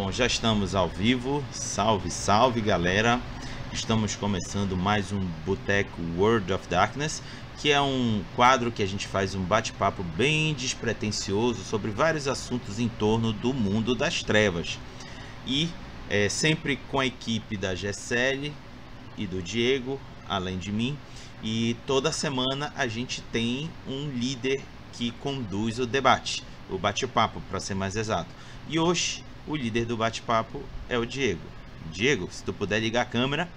Bom, já estamos ao vivo. Salve, salve, galera. Estamos começando mais um Boteco World of Darkness, que é um quadro que a gente faz um bate-papo bem despretensioso sobre vários assuntos em torno do mundo das trevas. E sempre com a equipe da Gessele e do Diego, além de mim. E toda semana a gente tem um líder que conduz o debate, o bate-papo, para ser mais exato. E hoje o líder do bate-papo é o Diego. Diego, se tu puder ligar a câmera.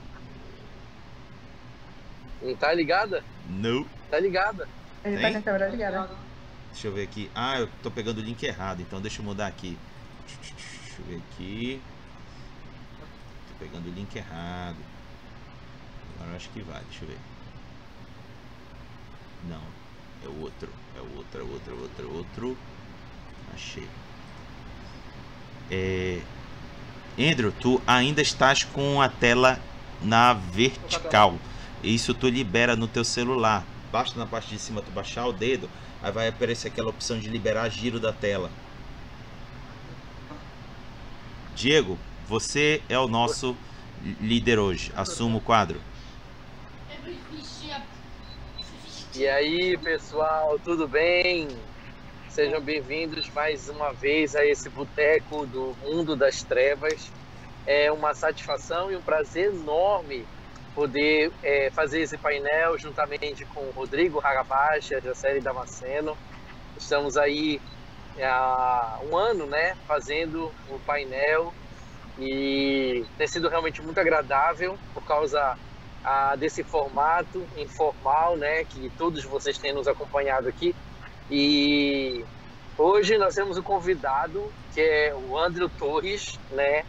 Não tá ligada? Não. Tá ligada. Ele tá com a câmera ligada. Deixa eu ver aqui. Ah, eu tô pegando o link errado, então deixa eu mudar aqui. Deixa eu ver aqui. Tô pegando o link errado. Agora eu acho que vai, deixa eu ver. Não, é o outro. É o outro. Achei. Andrew, tu ainda estás com a tela na vertical. Isso tu libera no teu celular. Basta na parte de cima tu baixar o dedo, aí vai aparecer aquela opção de liberar giro da tela. Diego, você é o nosso líder hoje. Assuma o quadro. E aí, pessoal, tudo bem? Sejam bem-vindos mais uma vez a esse boteco do mundo das trevas. É uma satisfação e um prazer enorme poder fazer esse painel juntamente com o Rodrigo Harabashi, da série Damasceno. Estamos aí há um ano, né, fazendo o painel e tem sido realmente muito agradável por causa desse formato informal, né, que todos vocês têm nos acompanhado aqui. E hoje nós temos um convidado que é o Andrew Torres, né,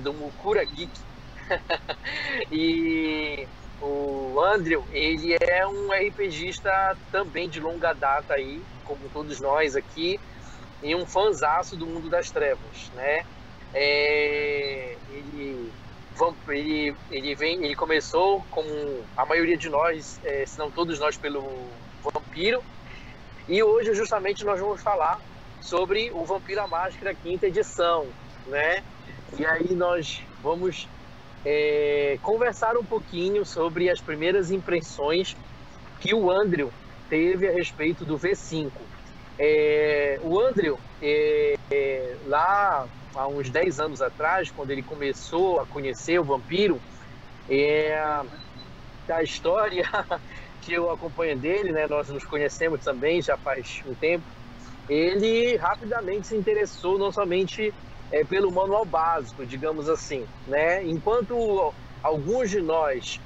do Mukura Geek. E o Andrew, ele é um RPGista também de longa data aí, como todos nós aqui, e um fanzaço do mundo das trevas, né? Ele começou como a maioria de nós, se não todos nós, pelo Vampiro. E hoje justamente nós vamos falar sobre o Vampiro à Máscara, quinta edição, né? E aí nós vamos conversar um pouquinho sobre as primeiras impressões que o Andrew teve a respeito do V5. O Andrew, lá há uns 10 anos atrás, quando ele começou a conhecer o Vampiro, a história que eu acompanho dele, né, nós nos conhecemos também já faz um tempo, ele rapidamente se interessou não somente pelo manual básico, digamos assim, né? Enquanto alguns de nós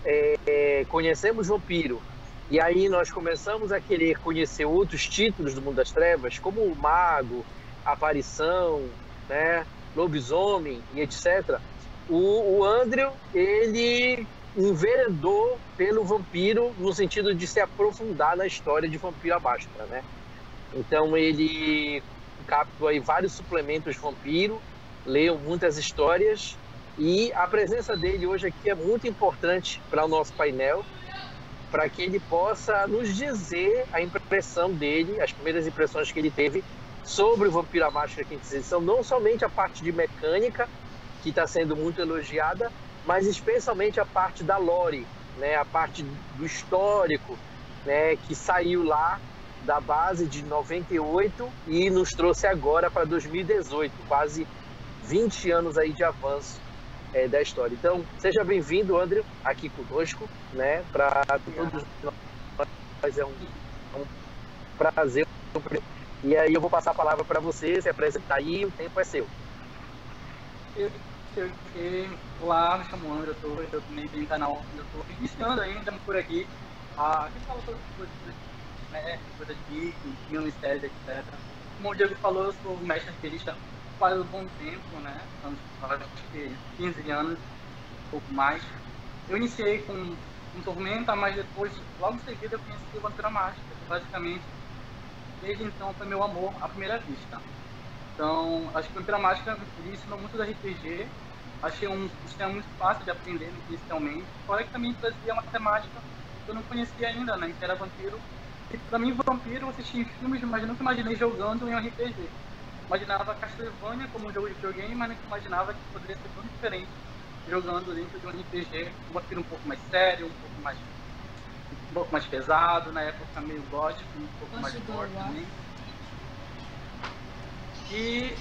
conhecemos Vampiro, e aí nós começamos a querer conhecer outros títulos do mundo das trevas, como o Mago, Aparição, né, Lobisomem e etc. O Andrew, ele enveredou pelo Vampiro no sentido de se aprofundar na história de Vampiro à Máscara, né? Então ele captou aí vários suplementos de Vampiro, leu muitas histórias, e a presença dele hoje aqui é muito importante para o nosso painel, para que ele possa nos dizer a impressão dele, as primeiras impressões que ele teve sobre o Vampiro à Máscara quinta edição, não somente a parte de mecânica, que está sendo muito elogiada, mas especialmente a parte da lore, né, a parte do histórico, né, que saiu lá da base de 98 e nos trouxe agora para 2018, quase 20 anos aí de avanço da história. Então, seja bem-vindo, André, aqui conosco, né, para todos nós é um prazer. E aí eu vou passar a palavra para você, se apresentar aí, o tempo é seu. Olá, me chamo André Torres, eu também tenho um canal no YouTube, iniciando ainda por aqui. Aqui fala sobre coisas geek, filmes, séries, etc. Como o Diego falou, eu sou mestre arqueirista faz um bom tempo, né? Acho que 15 anos, um pouco mais. Eu iniciei com Tormenta, mas depois, logo em seguida, eu conheci o Vampiro à Máscara. Basicamente, desde então foi meu amor à primeira vista. Então, acho que o Vampiro à Máscara me ensinou muito do RPG. Achei um sistema muito fácil de aprender inicialmente. Fora que também trazia uma temática que eu não conhecia ainda, né? Que era vampiro. E pra mim, vampiro eu assisti em filmes, mas eu nunca imaginei jogando em um RPG. imaginava Castlevania como um jogo de videogame, mas não imaginava que poderia ser tão diferente jogando dentro de um RPG, um vampiro um pouco mais sério, um pouco mais pesado, na época meio gótico, um pouco mais forte também. E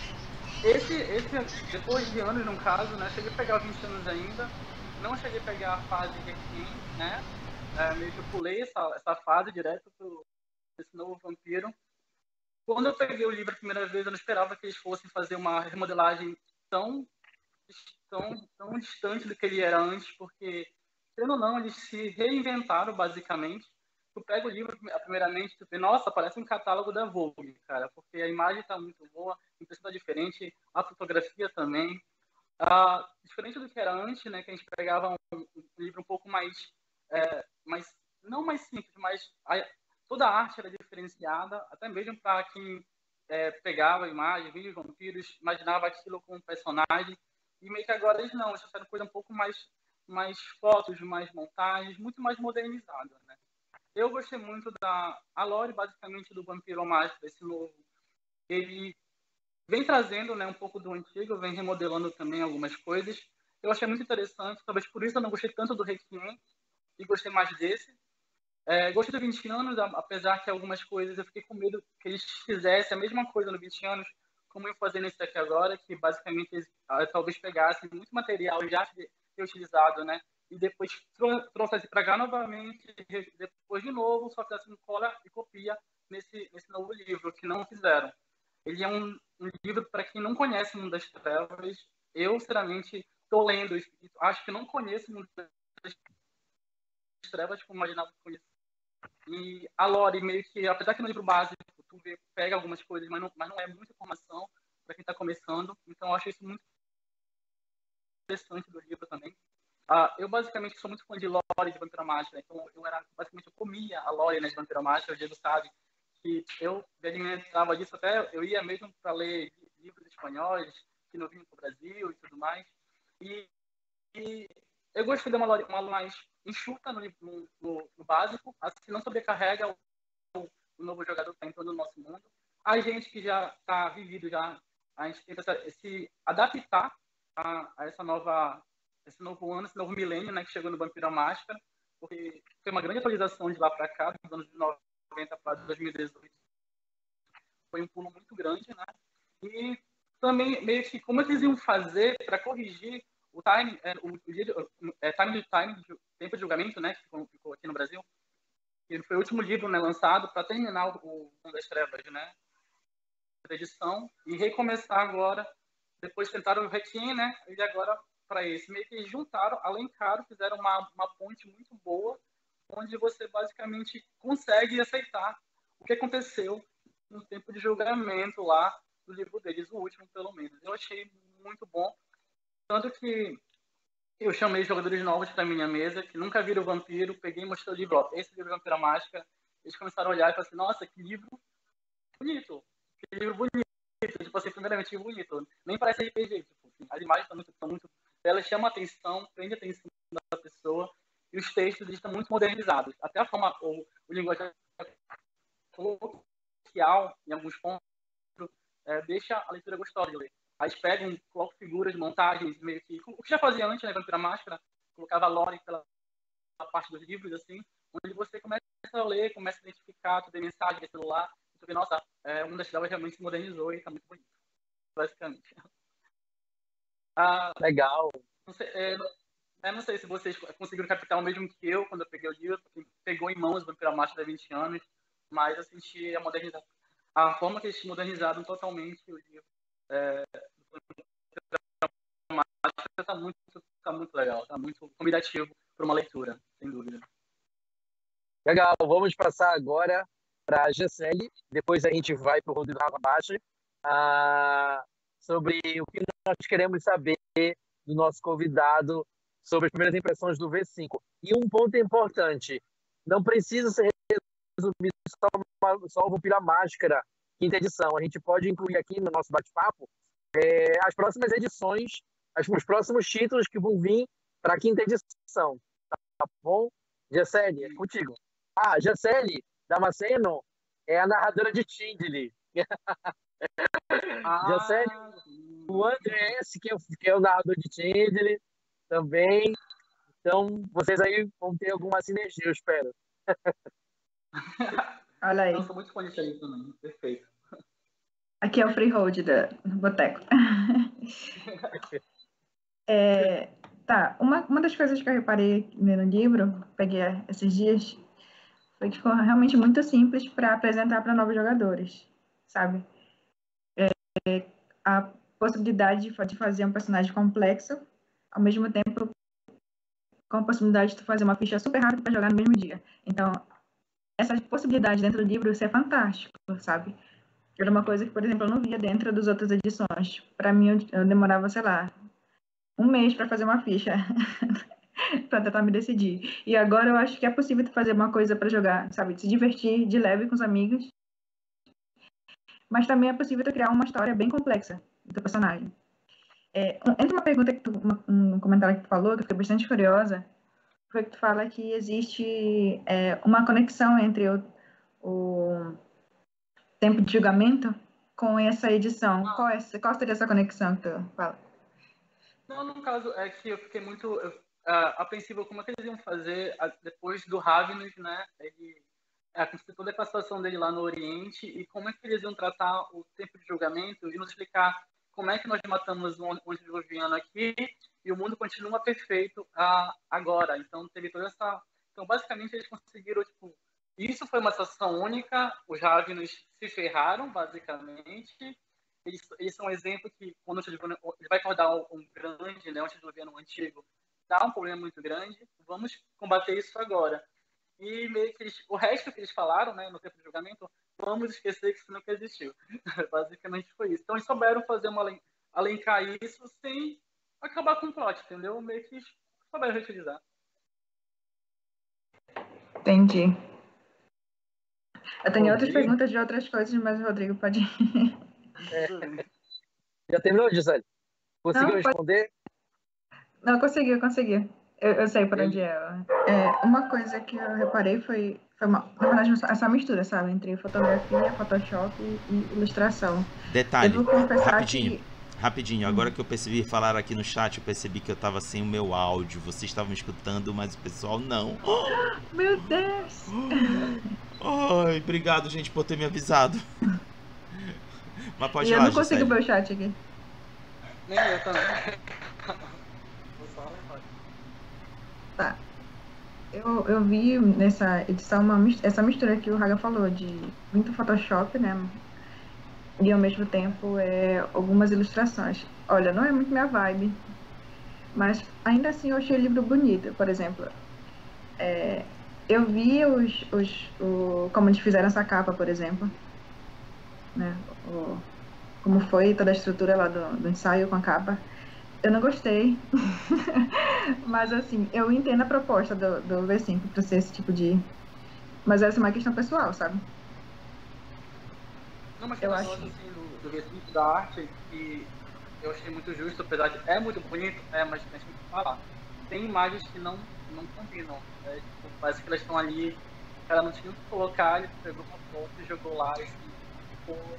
depois de anos, no caso, né, cheguei a pegar 20 anos ainda, não cheguei a pegar a fase Requiem, né, meio que eu pulei essa fase direto pro esse novo vampiro. Quando eu peguei o livro a primeira vez, eu não esperava que eles fossem fazer uma remodelagem tão distante do que ele era antes, porque, querendo ou não, eles se reinventaram, basicamente. Tu pega o livro, primeiramente, tu vê, nossa, parece um catálogo da Vogue, cara, porque a imagem tá muito boa, a impressão tá diferente, a fotografia também. Diferente do que era antes, né, que a gente pegava um livro um pouco não mais simples, mas toda a arte era diferenciada, até mesmo para quem pegava a imagem, via os vampiros, imaginava aquilo como um personagem, e meio que agora eles não, eles fizeram coisa um pouco mais fotos, mais montagens, muito mais modernizada, né? Eu gostei muito a lore, basicamente, do Vampiro Mágico, desse novo. Ele vem trazendo, né, um pouco do antigo, vem remodelando também algumas coisas. Eu achei muito interessante, talvez por isso eu não gostei tanto do Requiem e gostei mais desse. Gostei do 20 anos, apesar que algumas coisas eu fiquei com medo que eles fizessem a mesma coisa no 20 anos, como eu fazendo isso aqui agora, que basicamente eles talvez pegassem muito material já utilizado, né? E depois trouxesse para cá novamente, depois de novo, só fizessem cola e copia nesse novo livro, que não fizeram. Ele é um livro para quem não conhece o Mundo das Trevas. Eu, sinceramente, estou lendo, acho que não conheço o Mundo das Trevas como imaginava que conhecia. E a lore, meio que, apesar que no livro básico tu pega algumas coisas, mas não é muita informação para quem está começando. Então, eu acho isso muito interessante do livro também. Eu, basicamente, sou muito fã de lore de Vampira Mágica. Então, basicamente, eu comia a lore, né, de Vampira Mágica. O Diego sabe que eu me alimentava disso, até eu ia mesmo para ler livros espanhóis que não vinham para o Brasil e tudo mais. E eu gostei de uma lore mais enxuta no básico, assim não sobrecarrega o novo jogador que está entrando no nosso mundo. A gente que já está vivido, a gente tenta se adaptar a esse novo ano, esse novo milênio, né, que chegou no Vampiro Máscara, porque foi uma grande atualização de lá para cá, dos anos de 90 para 2018. Foi um pulo muito grande, né? E também, meio que, como eles iam fazer para corrigir o time, tempo de julgamento, né, que ficou aqui no Brasil, que foi o último livro, né, lançado para terminar o Mundo das Trevas, né, edição, e recomeçar agora, depois tentaram o Requiem, né, e agora para esse, meio que juntaram, alencaram, fizeram uma ponte muito boa, onde você basicamente consegue aceitar o que aconteceu no tempo de julgamento lá do livro deles, o último pelo menos. Eu achei muito bom, tanto que eu chamei jogadores novos para minha mesa, que nunca viram o Vampiro, peguei e mostrei o livro, ó, esse livro é Vampira Mágica. Eles começaram a olhar e falaram assim, nossa, que livro bonito, que livro bonito. Tipo assim, primeiramente, que bonito. Nem parece RPG, tipo, assim, as imagens estão muito elas chamam a atenção, prende a atenção da pessoa, e os textos estão muito modernizados. Até a forma, o linguagem coloquial, em alguns pontos, deixa a leitura gostosa de ler. Aí eles pegam, colocam figuras, montagens, meio que... O que já fazia antes, né, Vampira Máscara, colocava lore pela parte dos livros, assim, onde você começa a ler, começa a identificar, tu vê mensagem no celular, tu vê, nossa, uma das telas realmente se modernizou e tá muito bonito, basicamente. Legal. Não sei se vocês conseguiram captar o mesmo que eu quando eu peguei o livro, porque pegou em mãos o Vampira Máscara há 20 anos, mas eu senti a forma que eles modernizaram totalmente o livro. Tá muito legal, tá muito convidativo para uma leitura, sem dúvida. Legal, vamos passar agora para a Gisele, depois a gente vai para o Rodrigo Rabacha, sobre o que nós queremos saber do nosso convidado sobre as primeiras impressões do V5. E um ponto importante, não precisa ser resumido só o Vampira Máscara, quinta edição. A gente pode incluir aqui no nosso bate-papo as próximas edições, os próximos títulos que vão vir para a quinta edição. Tá bom? Gisele, é contigo. Gisele Damasceno é a narradora de Tindley. Jansen, Sim. o André S., que é o narrador de Chandler, também. Então, vocês aí vão ter alguma sinergia, eu espero. Olha aí. Eu sou muito fã de aí também. Perfeito. Aqui é o freehold do boteco. Tá, uma das coisas que eu reparei no livro, peguei esses dias, foi que ficou realmente muito simples para apresentar para novos jogadores, sabe? A possibilidade de fazer um personagem complexo, ao mesmo tempo com a possibilidade de tu fazer uma ficha super rápida para jogar no mesmo dia. Então, essa possibilidade dentro do livro, isso é fantástico, sabe? Era uma coisa que, por exemplo, eu não via dentro das outras edições. Para mim, eu demorava, sei lá, um mês para fazer uma ficha, para tentar me decidir. E agora eu acho que é possível tu fazer uma coisa para jogar, sabe? Se divertir de leve com os amigos. Mas também é possível tu criar uma história bem complexa do teu personagem. Entre uma pergunta que um comentário que tu falou, que eu fiquei bastante curiosa, foi que tu fala que existe uma conexão entre o tempo de julgamento com essa edição. Qual seria essa conexão que tu fala? Não, no caso, é que eu fiquei muito apreensivo como é que eles iam fazer depois do Ravnus, né? Ele aconteceu toda a situação dele lá no Oriente e como é que eles iam tratar o tempo de julgamento e nos explicar como é que nós matamos um antediluviano aqui e o mundo continua perfeito agora. Então, teve toda essa... Então, basicamente, eles conseguiram, tipo... Isso foi uma situação única, os Ravnus se ferraram, basicamente. Eles são um exemplo que, quando ele vai acordar um grande, né, um antediluviano antigo, dá um problema muito grande, vamos combater isso agora. E meio que o resto que eles falaram, né, no tempo de julgamento, vamos esquecer que isso nunca existiu. Basicamente foi isso. Então eles souberam fazer alencar isso sem acabar com o plot, entendeu? Meio que souberam reutilizar. Entendi. Eu tenho outras perguntas de outras coisas, mas o Rodrigo pode ir. Já terminou, Gisele? Conseguiu responder? Não, consegui. Eu sei por onde é. Uma coisa que eu reparei foi na verdade, essa mistura, sabe? Entre fotografia, Photoshop e ilustração. Detalhe, eu vou confessar rapidinho. Agora que eu percebi, falar aqui no chat, eu percebi que eu tava sem o meu áudio. Vocês estavam escutando, mas o pessoal não. Meu Deus! Ai, obrigado, gente, por ter me avisado. Mas pode ir lá, eu não consigo ver o chat aqui. Nem eu também. Tá. Eu vi nessa edição essa mistura que o Raga falou de muito Photoshop, né? E ao mesmo tempo algumas ilustrações. Olha, não é muito minha vibe, mas ainda assim eu achei o livro bonito. Por exemplo, eu vi como eles fizeram essa capa, por exemplo, né? Como foi toda a estrutura lá do ensaio com a capa. Eu não gostei, mas assim, eu entendo a proposta do V5 para ser esse tipo de... Mas essa é uma questão pessoal, sabe? Não, mas eu acho assim, do V5 da arte, que eu achei muito justo, apesar de... É muito bonito, mas tem que falar. Tem imagens que não combinam, né? Tipo, parece que elas estão ali, ela não tinha o que colocar, ele pegou uma foto e jogou lá, assim, ficou...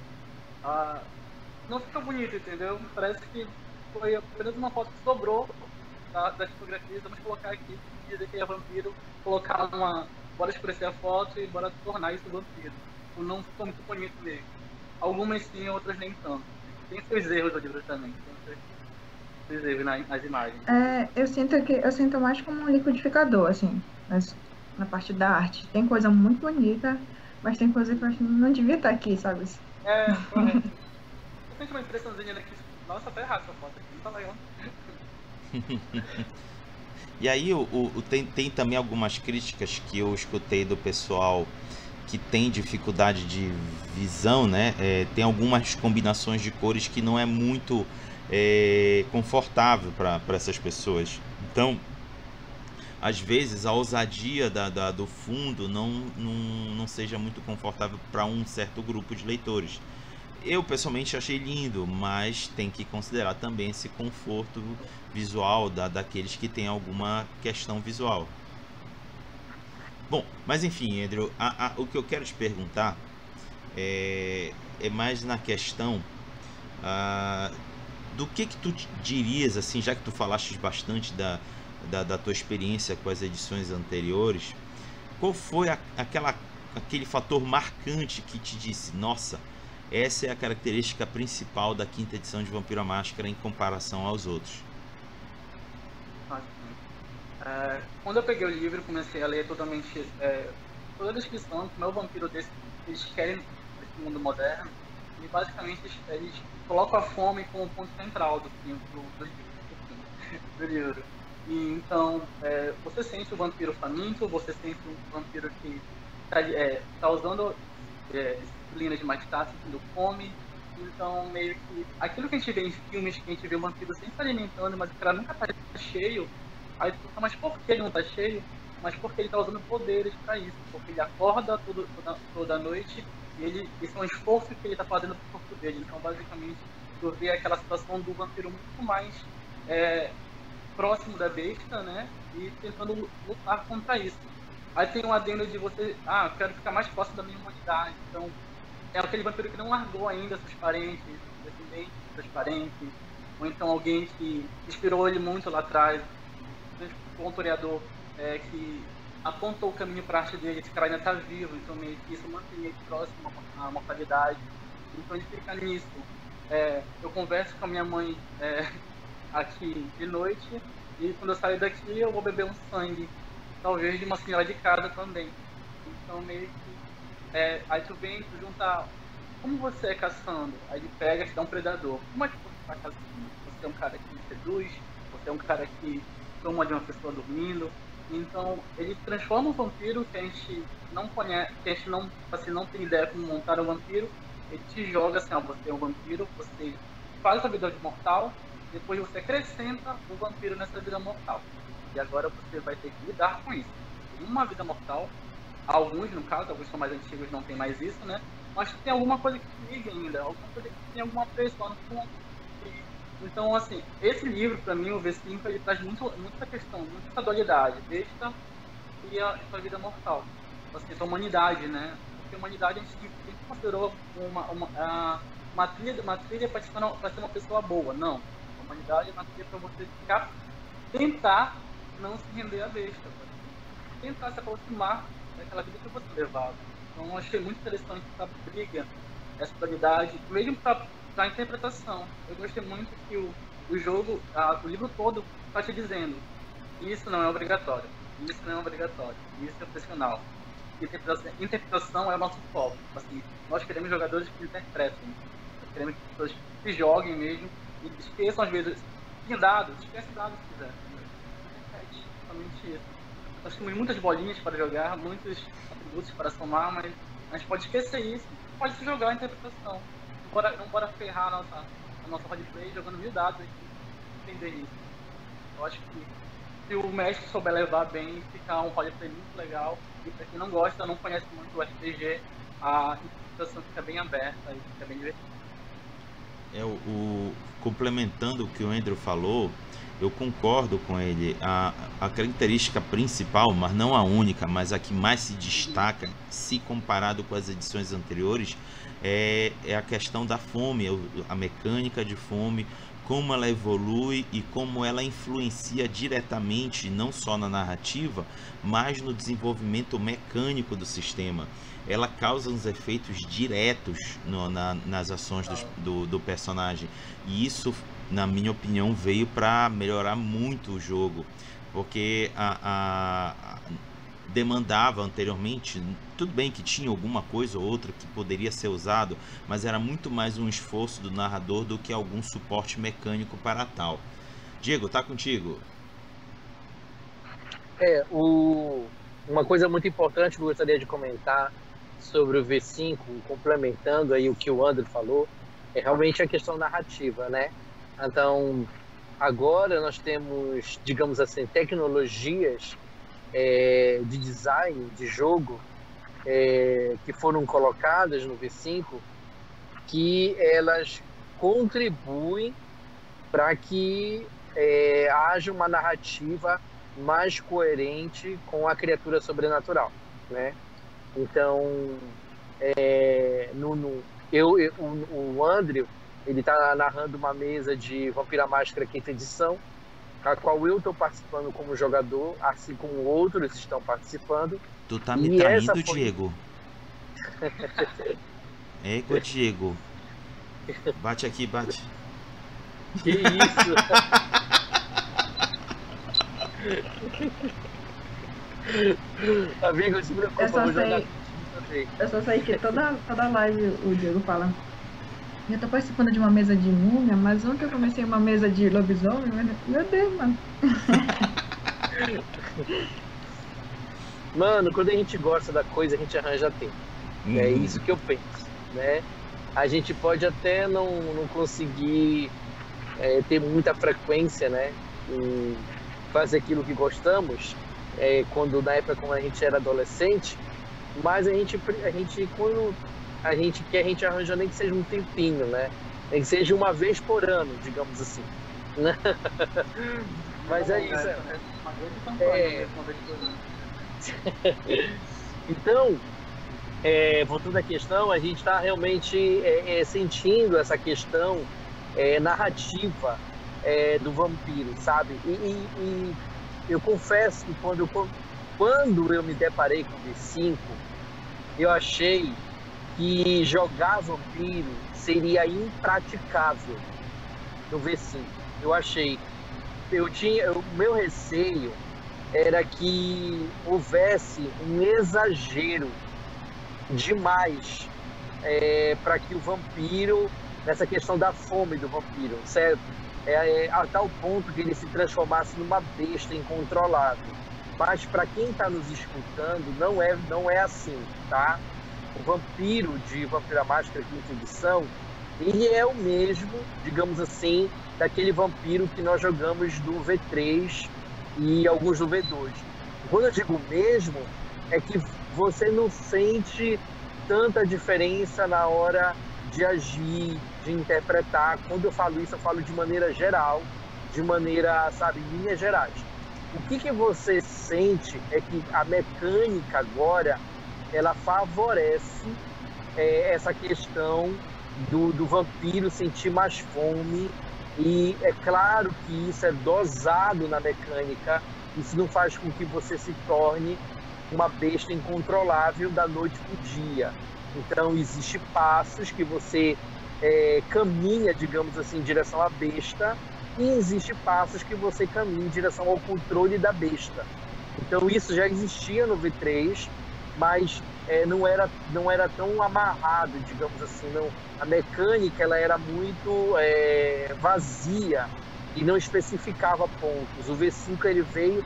não ficou bonito, entendeu? Parece que foi apenas uma foto que sobrou das fotografias, vamos colocar aqui, dizer que é vampiro, colocar bora escurecer a foto e bora tornar isso vampiro. Não ficou muito bonito mesmo. Algumas sim, outras nem tanto. Tem seus erros no livro também, tem seus erros nas imagens. Eu sinto mais como um liquidificador, assim, na parte da arte. Tem coisa muito bonita, mas tem coisa que eu acho que não devia estar aqui, sabe? Correto. Eu tenho uma impressãozinha aqui. Nossa, tá errado essa foto aqui, não tá legal. E aí tem também algumas críticas que eu escutei do pessoal que tem dificuldade de visão, né? Tem algumas combinações de cores que não é muito confortável para essas pessoas. Então, às vezes, a ousadia do fundo não seja muito confortável para um certo grupo de leitores. Eu pessoalmente achei lindo, mas tem que considerar também esse conforto visual daqueles que têm alguma questão visual. Bom, mas enfim, Andrew, o que eu quero te perguntar é mais na questão do que tu dirias, assim, já que tu falaste bastante da tua experiência com as edições anteriores, qual foi aquele fator marcante que te disse, nossa, essa é a característica principal da quinta edição de Vampiro à Máscara em comparação aos outros? Quando eu peguei o livro, comecei a ler totalmente toda a descrição do meu vampiro eles querem nesse mundo moderno, e basicamente eles colocam a fome como ponto central do livro. E então, você sente o vampiro faminto, você sente um vampiro que está usando disciplinas de mais-estar, sentindo fome. Então, meio que aquilo que a gente vê em filmes, que a gente vê o vampiro sempre se alimentando, mas o cara nunca está cheio. Aí tu pensa, mas por que ele não está cheio? Mas porque ele está usando poderes para isso. Porque ele acorda toda noite e esse é um esforço que ele está fazendo para o corpo dele. Então, basicamente, tu vê aquela situação do vampiro muito mais próximo da besta, né? E tentando lutar contra isso. Aí tem um adendo de você, eu quero ficar mais próximo da minha humanidade. Então, é aquele vampiro que não largou ainda seus parentes, descendentes dos seus parentes, ou então alguém que inspirou ele muito lá atrás, um toreador que apontou o caminho para a arte dele, esse cara ainda está vivo, então meio que isso mantém ele próximo à mortalidade. Então ele fica nisso. Eu converso com a minha mãe aqui de noite, e quando eu sair daqui eu vou beber um sangue, talvez de uma senhora de casa também. Então meio que aí tu vem, tu junta como você é caçando, aí ele pega e te dá um predador. Como é que você está caçando? Você é um cara que seduz, você é um cara que toma de uma pessoa dormindo. Então ele transforma um vampiro que a gente não conhece, que a gente não tem ideia como montar um vampiro. Ele te joga assim, você é um vampiro, você faz a vida de mortal, depois você acrescenta o vampiro nessa vida mortal. E agora você vai ter que lidar com isso. Tem uma vida mortal, alguns no caso, alguns são mais antigos, não tem mais isso, né? Mas tem alguma coisa que te liga ainda, alguma coisa que tem alguma pressão lá no fundo. Então, assim, esse livro, para mim, o V5, ele traz muito essa questão, muito essa dualidade, besta e a vida mortal. Assim, essa humanidade, né? Porque a humanidade a gente sempre considerou uma trilha para ser uma pessoa boa. Não. A humanidade é uma trilha para você tentar não se render à besta, tentar se aproximar daquela vida que você levava. Então, eu achei muito interessante essa briga, essa dualidade, mesmo para a interpretação. Eu gostei muito que o jogo, o livro todo está te dizendo, isso não é obrigatório, isso não é obrigatório, isso é opcional. Interpretação é o nosso foco. Assim, nós queremos jogadores que interpretem, nós queremos que as pessoas se joguem mesmo e esqueçam às vezes, esquece dados se quiser. É somente isso. Nós temos muitas bolinhas para jogar, muitos atributos para somar, mas a gente pode esquecer isso, pode se jogar a interpretação. Não bora ferrar a nossa roleplay jogando 1000 dados e entender isso. Eu acho que se o mestre souber levar bem, fica um roleplay muito legal. E para quem não gosta, não conhece muito o RPG, a interpretação fica bem aberta e fica bem divertida. Complementando o que o Andrew falou, eu concordo com ele. A característica principal, mas não a única, mas a que mais se destaca, se comparado com as edições anteriores, é a questão da fome, a mecânica de fome, como ela evolui e como ela influencia diretamente, não só na narrativa, mas no desenvolvimento mecânico do sistema. Ela causa uns efeitos diretos nas ações do personagem, e isso, na minha opinião, veio para melhorar muito o jogo, porque demandava anteriormente, tudo bem que tinha alguma coisa ou outra que poderia ser usado, mas era muito mais um esforço do narrador do que algum suporte mecânico para tal. Diego, tá contigo? Uma coisa muito importante que eu gostaria de comentar sobre o V5, complementando aí o que o André falou, é realmente a questão narrativa, né? Então, agora nós temos, digamos assim, tecnologias de design de jogo que foram colocadas no V5, que elas contribuem para que haja uma narrativa mais coerente com a criatura sobrenatural, né? Então, o Andrew, ele tá narrando uma mesa de Vampira Máscara quinta edição, a qual eu estou participando como jogador, assim como outros estão participando. Tu tá me traindo, Diego. Égua, Diego. Bate aqui, bate. Que isso? Amigo, se preocupa, eu só sei que toda live o Diego fala: eu tô participando de uma mesa de múmia, mas ontem eu comecei uma mesa de lobisomem. Meu Deus, mano. Mano, quando a gente gosta da coisa, a gente arranja tempo. É isso que eu penso, né? A gente pode até não conseguir ter muita frequência, né? Em fazer aquilo que gostamos, na época quando a gente era adolescente, mas a gente quando a gente quer, a gente arranja nem que seja um tempinho, né? Nem que seja uma vez por ano, digamos assim. Mas é isso. Então, voltando à questão, a gente está realmente sentindo essa questão narrativa do vampiro, sabe? E eu confesso que quando eu me deparei com o V5, eu achei que jogar vampiro seria impraticável no V5. O meu receio era que houvesse um exagero demais para que o vampiro, nessa questão da fome do vampiro, certo? A tal ponto que ele se transformasse numa besta incontrolável. Mas para quem está nos escutando, não é assim, tá? O vampiro de Vampira Máscara quinta edição, ele é o mesmo, digamos assim, daquele vampiro que nós jogamos do V3 e alguns do V2. Quando eu digo mesmo, é que você não sente tanta diferença na hora de agir, de interpretar. Quando eu falo isso, eu falo de maneira geral, de maneira, sabe, em linhas gerais. O que você sente é que a mecânica agora, ela favorece essa questão do vampiro sentir mais fome, e é claro que isso é dosado na mecânica, isso não faz com que você se torne uma besta incontrolável da noite para o dia. Então, existem passos que você caminha, digamos assim, em direção à besta, e existem passos que você caminha em direção ao controle da besta. Então, isso já existia no V3, mas não era tão amarrado, digamos assim. A mecânica ela era muito vazia e não especificava pontos. O V5 ele veio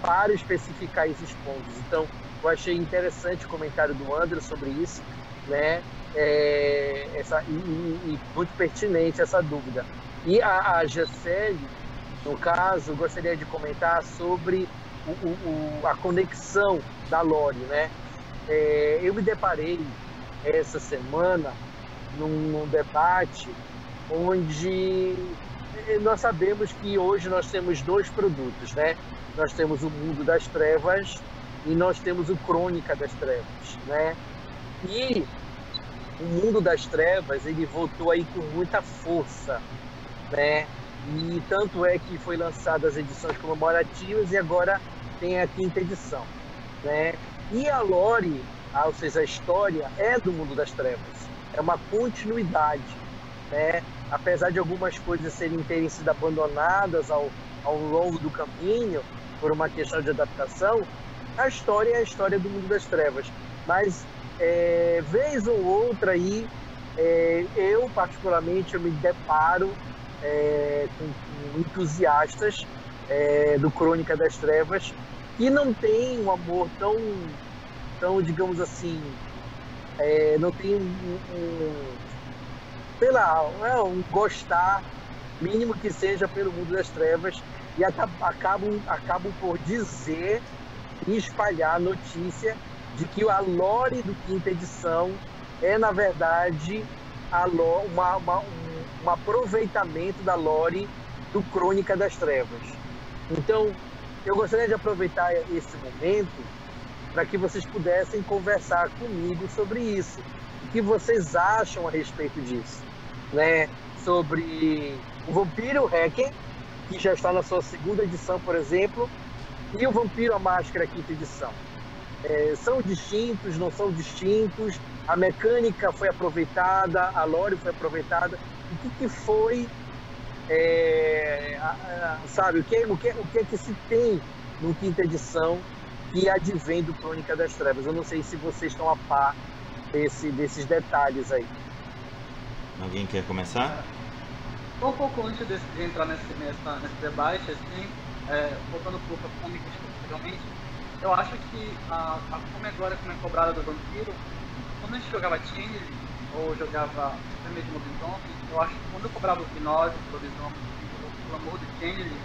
para especificar esses pontos. Então, eu achei interessante o comentário do André sobre isso, né? E muito pertinente essa dúvida. E a Gisele, no caso, gostaria de comentar sobre a conexão da lore, né? Eu me deparei essa semana num debate onde nós sabemos que hoje nós temos dois produtos, né? Nós temos o Mundo das Trevas e nós temos o Crônica das Trevas, né? E o Mundo das Trevas, ele voltou aí com muita força, né? E tanto é que foi lançada as edições comemorativas e agora tem a quinta edição, né? E a lore, ou seja, a história é do Mundo das Trevas, é uma continuidade, né? Apesar de algumas coisas terem sido abandonadas ao longo do caminho por uma questão de adaptação, a história é a história do Mundo das Trevas. Mas vez ou outra aí, eu particularmente eu me deparo com entusiastas do Crônica das Trevas que não tem um amor tão digamos assim, não tem um gostar mínimo que seja pelo Mundo das Trevas, e acabam por dizer e espalhar a notícia de que a lore do quinta edição é, na verdade, um aproveitamento da lore do Crônica das Trevas. Então, eu gostaria de aproveitar esse momento para que vocês pudessem conversar comigo sobre isso. que vocês acham a respeito disso, né? Sobre o Vampiro Requiem, que já está na sua 2ª edição, por exemplo, e o Vampiro a Máscara, 5ª edição. São distintos, não são distintos? A mecânica foi aproveitada, a lore foi aproveitada. O que foi, sabe, o que é que se tem no 5ª edição que advém do Crônica das Trevas? Eu não sei se vocês estão a par desses detalhes aí. Alguém quer começar? Um pouco antes de entrar nesse debate, assim, voltando para o fome realmente, eu acho que a fome agora, como é cobrada do vampiro, quando a gente jogava Changeling, ou jogava até mesmo Lobisomem, eu acho que quando eu cobrava o Gnose, o Lobisomem, o Glamour do Changeling,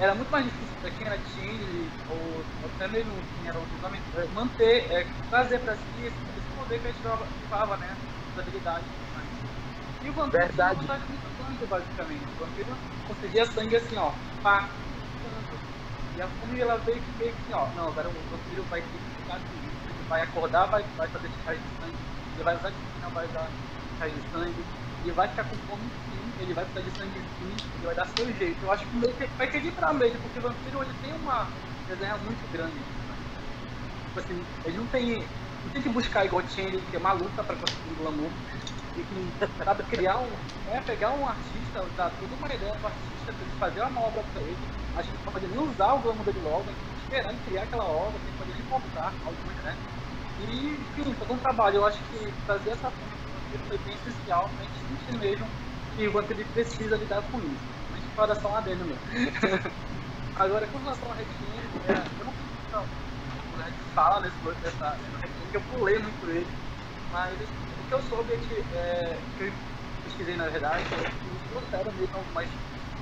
era muito mais difícil para quem era Changeling, ou até mesmo quem era Lobisomem, manter, trazer para si esse poder que a gente ativava, né, as habilidades. E o vampiro tinha uma vantagem muito grande, basicamente. O vampiro conseguia sangue assim, ó, pá, e a fome ela veio que assim, ó, não, agora o vampiro vai ter que ficar assim, ele vai acordar, vai fazer chicagem de sangue, ele vai usar disciplina, vai dar chicagem de sangue, ele vai ficar com fome sim, ele vai precisar de sangue sim, ele vai dar seu jeito. Eu acho que meio que vai equilibrar mesmo, porque o vampiro ele tem uma resenha muito grande. Tipo assim, ele não tem que buscar igual Changeling, que é uma luta pra conseguir um glamour. E que sabe criar pegar um artista, dar toda uma ideia pro artista, pra ele fazer uma obra pra ele, acho que pode nem usar o glamour dele logo, esperar ele criar aquela obra, ele pode ele comprar algumas, né? E, enfim, todo um trabalho. Eu acho que fazer essa forma foi bem essencial pra gente sentir mesmo que o vampiro precisa lidar com isso. A gente pode dar só um adendo mesmo. Agora, com relação ao Requiem, eu não sei se a gente fala nesse Requiem, que eu pulei muito ele, mas o que eu soube é que eu pesquisei na verdade, é que eles trouxeram mesmo algumas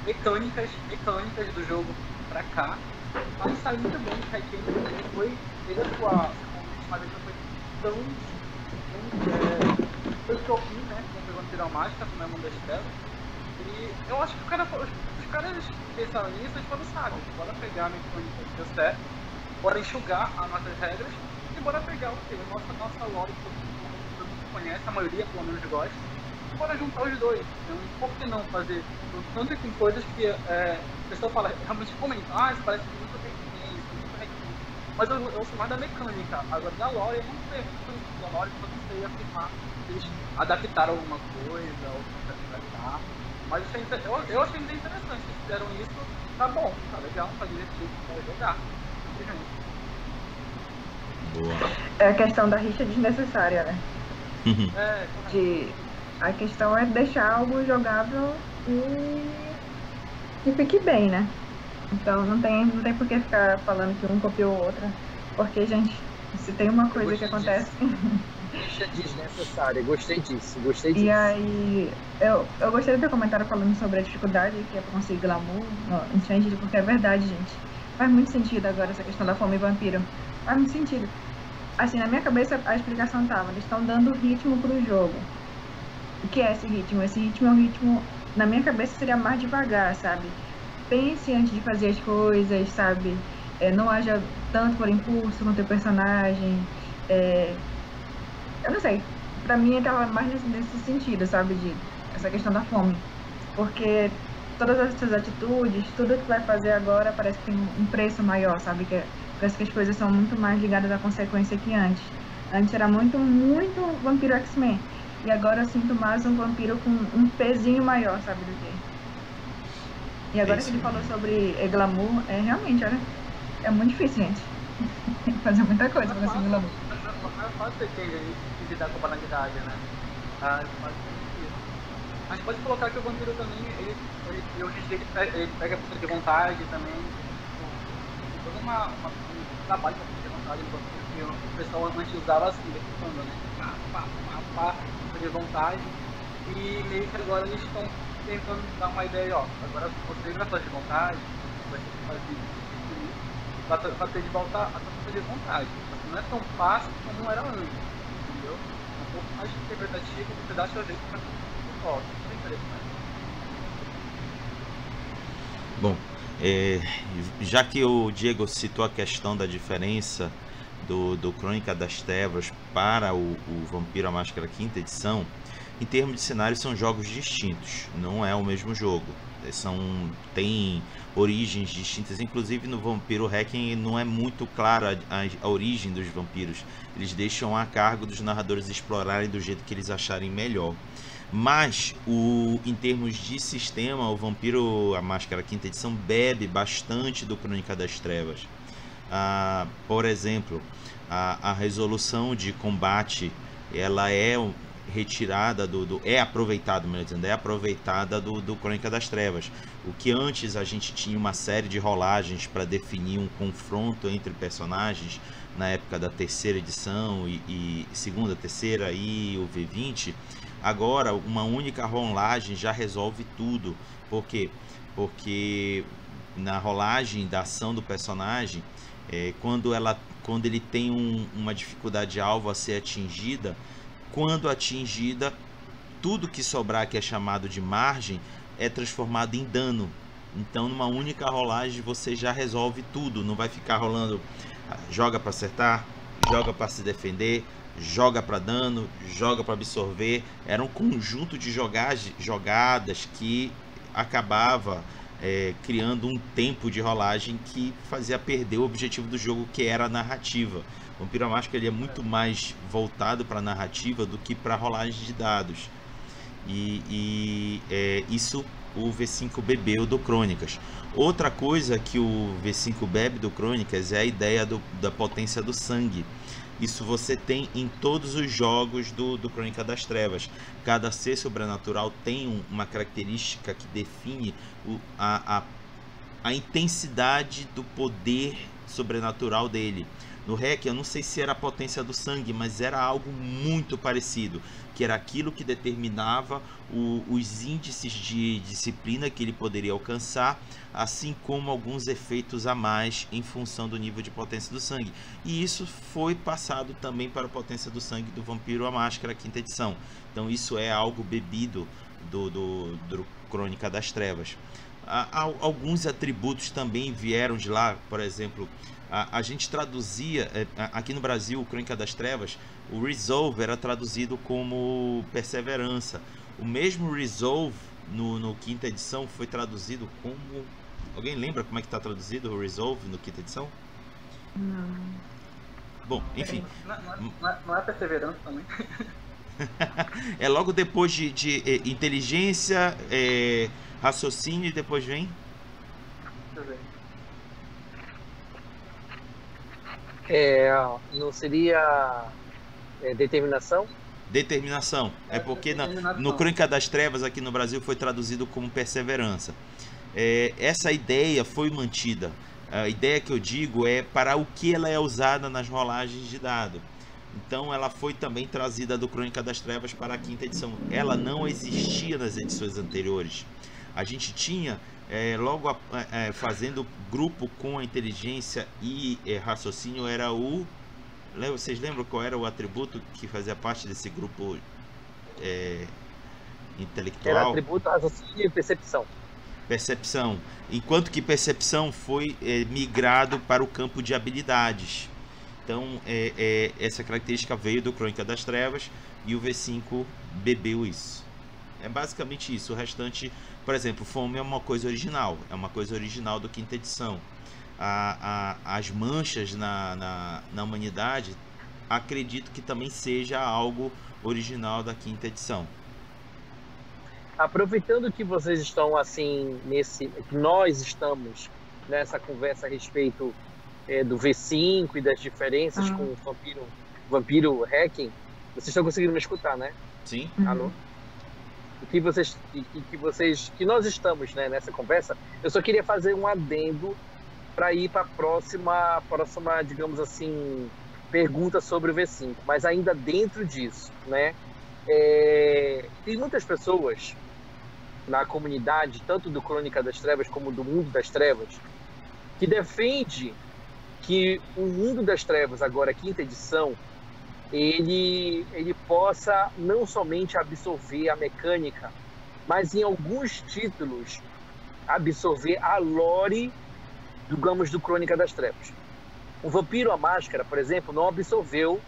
mecânicas do jogo pra cá, mas saiu muito bem. O Requiem foi, desde a sua última vez, não foi tão foi o que eu fiz, né, com o Vampiro Mágica, como é o Mundo das Trevas, e eu acho que os caras pensaram nisso, eles foram sábios, bora pegar a mecânica que deu certo, bora enxugar as nossas regras, e bora pegar o que? Nossa lore que todo mundo conhece, a maioria pelo menos gosta, e bora juntar os dois. Então, por que não fazer? Tanto que tem coisas que a pessoa fala, realmente comenta, isso parece muito Requiem, mas eu sou mais da mecânica. Agora da lore eu não sei, da lore eu não sei afirmar se eles adaptaram alguma coisa, ou se adaptar. Mas eu achei bem interessante, se fizeram isso, tá bom, tá legal, tá divertido, pode jogar. Boa. É a questão da rixa desnecessária, né? A questão é deixar algo jogável e que fique bem, né? Então não tem por que ficar falando que um copiou o outro, porque, gente, se tem uma coisa que acontece... Rixa desnecessária, gostei disso. E aí, eu gostaria de ter comentário falando sobre a dificuldade que é pra conseguir glamour no Changeling, porque é verdade, gente. Faz muito sentido agora essa questão da fome e vampiro. Faz muito sentido. Assim, na minha cabeça a explicação tava, eles estão dando ritmo pro jogo. O que é esse ritmo? Esse ritmo é um ritmo, na minha cabeça, seria mais devagar, sabe? Pense antes de fazer as coisas, sabe? Não haja tanto por impulso com o teu personagem. Eu não sei. Pra mim, eu tava mais nesse sentido, sabe? Essa questão da fome. Porque todas essas atitudes, tudo que vai fazer agora parece que tem um preço maior, sabe? Parece que as coisas são muito mais ligadas à consequência que antes. Antes era muito Vampiro X-Men. E agora eu sinto mais um vampiro com um pezinho maior, sabe, do que. E agora que ele falou sobre glamour, realmente, olha, é muito difícil, gente. Tem que fazer muita coisa pra conseguir glamour. Não é fácil ter que lidar com a banalidade, né? A gente pode colocar que o vampiro também, ele hoje em dia ele pega a força de vontade também. Tem todo um trabalho pra força de vontade do vampiro que o pessoal antes usava assim, decupando, né? Pá, de vontade, e meio que agora eles estão tentando dar uma ideia, agora você vai fazer de vontade, vai ter que fazer isso, vai ter de voltar a força de vontade, mas não é tão fácil como era antes, entendeu? É um pouco mais interpretativo, você dá seu jeito para que você volta, isso é interessante. Bom, já que o Diego citou a questão da diferença do Crônica das Trevas para o Vampiro à Máscara quinta edição, em termos de cenário, são jogos distintos, não é o mesmo jogo. Tem origens distintas, inclusive no Vampiro Hacking não é muito clara a origem dos vampiros. Eles deixam a cargo dos narradores explorarem do jeito que eles acharem melhor. Mas em termos de sistema, o Vampiro à Máscara quinta edição bebe bastante do Crônica das Trevas. Por exemplo, a resolução de combate, ela é retirada é aproveitada do Crônica das Trevas. O que antes a gente tinha uma série de rolagens para definir um confronto entre personagens na época da terceira edição e segunda, terceira e o V20, agora uma única rolagem já resolve tudo. Por quê? Porque na rolagem da ação do personagem, quando ele tem uma dificuldade alvo a ser atingida, quando atingida, tudo que sobrar, que é chamado de margem, é transformado em dano. Então, numa única rolagem, você já resolve tudo. Não vai ficar rolando, joga para acertar, joga para se defender, joga para dano, joga para absorver. Era um conjunto de jogadas que acabava criando um tempo de rolagem que fazia perder o objetivo do jogo, que era a narrativa. O Vampiro à Máscara ele é muito mais voltado para a narrativa do que para a rolagem de dados. Isso o V5 bebeu do Crônicas. Outra coisa que o V5 bebe do Crônicas é a ideia da potência do sangue. Isso você tem em todos os jogos do Crônica das Trevas. Cada ser sobrenatural tem uma característica que define a intensidade do poder sobrenatural dele. No REC, eu não sei se era a potência do sangue, mas era algo muito parecido, que era aquilo que determinava os índices de disciplina que ele poderia alcançar, assim como alguns efeitos a mais em função do nível de potência do sangue. E isso foi passado também para a potência do sangue do Vampiro à Máscara quinta edição. Então isso é algo bebido do Crônica das Trevas. Alguns atributos também vieram de lá. Por exemplo, a gente traduzia aqui no Brasil o Crônica das Trevas, o Resolve era traduzido como Perseverança. O mesmo Resolve no quinta edição foi traduzido como... Alguém lembra como é que está traduzido o Resolve no quinta edição? Não. Bom, enfim. Não é Perseverança também? É logo depois de inteligência, raciocínio, e depois vem... Deixa eu ver. Não seria determinação? Determinação. É porque no Crônica das Trevas aqui no Brasil foi traduzido como Perseverança. Essa ideia foi mantida. A ideia que eu digo é para o que ela é usada nas rolagens de dado. Então ela foi também trazida do Crônica das Trevas para a quinta edição. Ela não existia nas edições anteriores. A gente tinha logo fazendo grupo com a inteligência e raciocínio, era vocês lembram qual era o atributo que fazia parte desse grupo intelectual? Era atributo, raciocínio e percepção. Percepção. Enquanto que percepção foi migrado para o campo de habilidades. Então essa característica veio do Crônica das Trevas e o V5 bebeu isso. É basicamente isso. O restante, por exemplo, fome é uma coisa original. É uma coisa original do quinta edição. As manchas na humanidade, acredito que também seja algo original da quinta edição. Aproveitando que vocês estão assim, que nós estamos nessa conversa a respeito do V5 e das diferenças com o Vampiro Hacking, vocês estão conseguindo me escutar, né? Sim. Alô? Que nós estamos, né, nessa conversa, eu só queria fazer um adendo para ir para a próxima, digamos assim, pergunta sobre o V5, mas ainda dentro disso, né? Tem muitas pessoas na comunidade, tanto do Crônica das Trevas como do Mundo das Trevas, que defende que o Mundo das Trevas, agora quinta edição, ele possa não somente absorver a mecânica, mas em alguns títulos absorver a lore, digamos, do Crônica das Trevas. O Vampiro à Máscara, por exemplo, não absorveu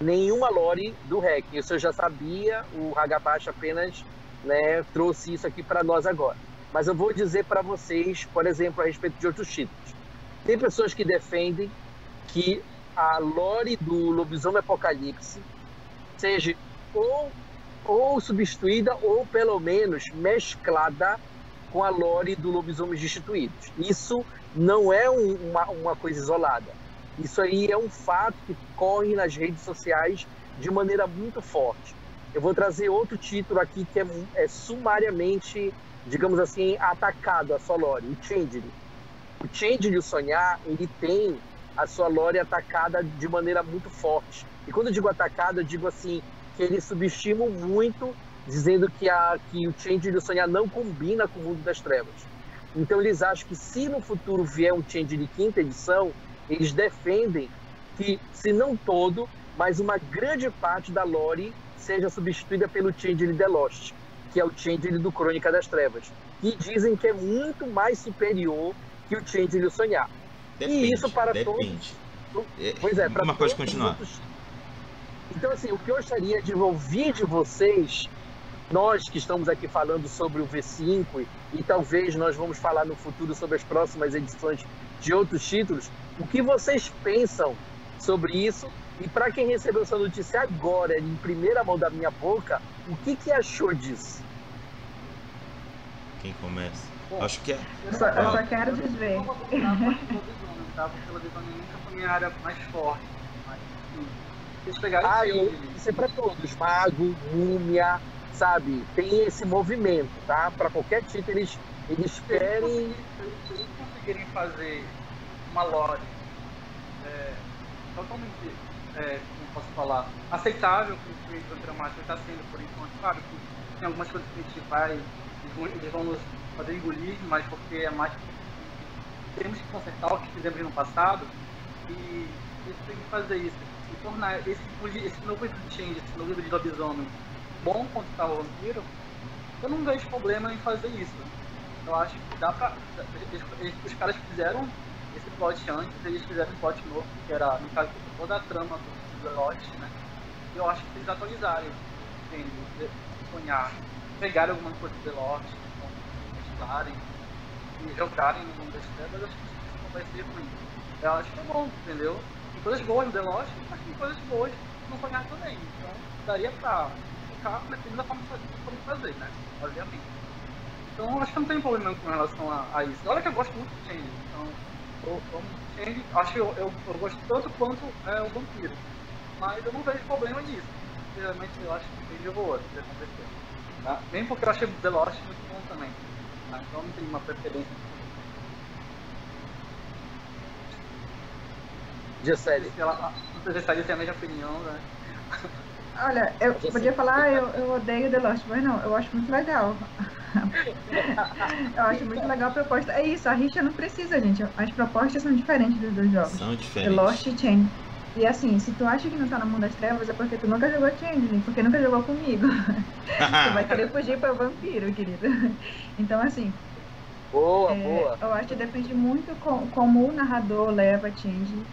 nenhuma lore do REC. Isso eu já sabia, o Hagabashi apenas, né, trouxe isso aqui para nós agora. Mas eu vou dizer para vocês, por exemplo, a respeito de outros títulos. Tem pessoas que defendem que a lore do Lobisomem Apocalipse seja ou substituída ou pelo menos mesclada com a lore do Lobisomens Destituídos. Isso não é uma coisa isolada. Isso aí é um fato que corre nas redes sociais de maneira muito forte. Eu vou trazer outro título aqui que é sumariamente, digamos assim, atacado a sua lore, o Changeling. O Changeling, o Sonhar, ele tem a sua lore atacada de maneira muito forte. E quando eu digo atacada, eu digo assim, que eles subestimam muito, dizendo que o Changeling, o Sonhar não combina com o mundo das trevas. Então eles acham que se no futuro vier um Changeling de 5ª edição, eles defendem que, se não todo, mas uma grande parte da lore seja substituída pelo Changeling The Lost, que é o Changeling do Crônica das Trevas, que dizem que é muito mais superior que o Changeling do Sonhar. Depende, e isso para depende. todos... Pois é, para uma coisa continuar. Então, assim, o que eu gostaria de ouvir de vocês, nós que estamos aqui falando sobre o V5, e talvez nós vamos falar no futuro sobre as próximas edições de outros títulos, o que vocês pensam sobre isso? E para quem recebeu essa notícia agora, em primeira mão da minha boca, o que achou disso? Quem começa? Bom, acho que é. Eu só quero dizer. Porque o Lobisomem nunca foi minha área mais forte. Mas, sim, eles pegaram isso é para todos. Mago, múmia, sabe? Tem esse movimento, tá? Para qualquer título, eles querem... Se eles conseguirem fazer uma lore totalmente, como posso falar, aceitável que o Creator Dramático está sendo por enquanto, claro que tem algumas coisas que a gente vai, eles vão nos fazer engolir, mas porque é mais temos que consertar o que fizemos no passado, e eles têm que fazer isso e tornar esse novo livro de Change, esse novo livro de Lobisomem bom quanto está o Vampiro. Eu não vejo problema em fazer isso. Eu acho que dá pra... Os caras fizeram esse plot antes, eles fizeram um plot novo, que era, no caso, toda a trama do The Lost, né? Eu acho que eles atualizarem, sonhar, pegarem alguma coisa do The Lost, mesclarem e jogarem no mundo das trevas, eu acho que isso não vai ser ruim. Eu acho que é bom, entendeu? Tem coisas boas no The Lost, mas tem coisas boas no Sonhar também. Então, daria pra ficar dependendo da forma de fazer, né? Obviamente. Então, acho que não tem problema com relação a isso. Olha que eu gosto muito de Change, então, Change, acho que eu gosto tanto quanto o Vampiro, mas eu não vejo problema nisso. Sinceramente, eu acho que Change eu vou outro, se acontecer. Tá? Mesmo porque eu achei The Lost muito bom também, tá? Então não tem uma preferência. Gisele. Não sei se tem a mesma opinião, né? Olha, eu podia falar, eu odeio The Lost, mas não, eu acho muito legal. Eu acho muito legal a proposta. É isso, a rixa não precisa, gente. As propostas são diferentes dos dois jogos. São diferentes. The Lost e Change. E assim, se tu acha que não tá no mundo das trevas, é porque tu nunca jogou Changeling, porque nunca jogou comigo. Tu vai querer fugir para o vampiro, querido. Então, assim... Boa. Eu acho que depende muito como o narrador leva Changeling.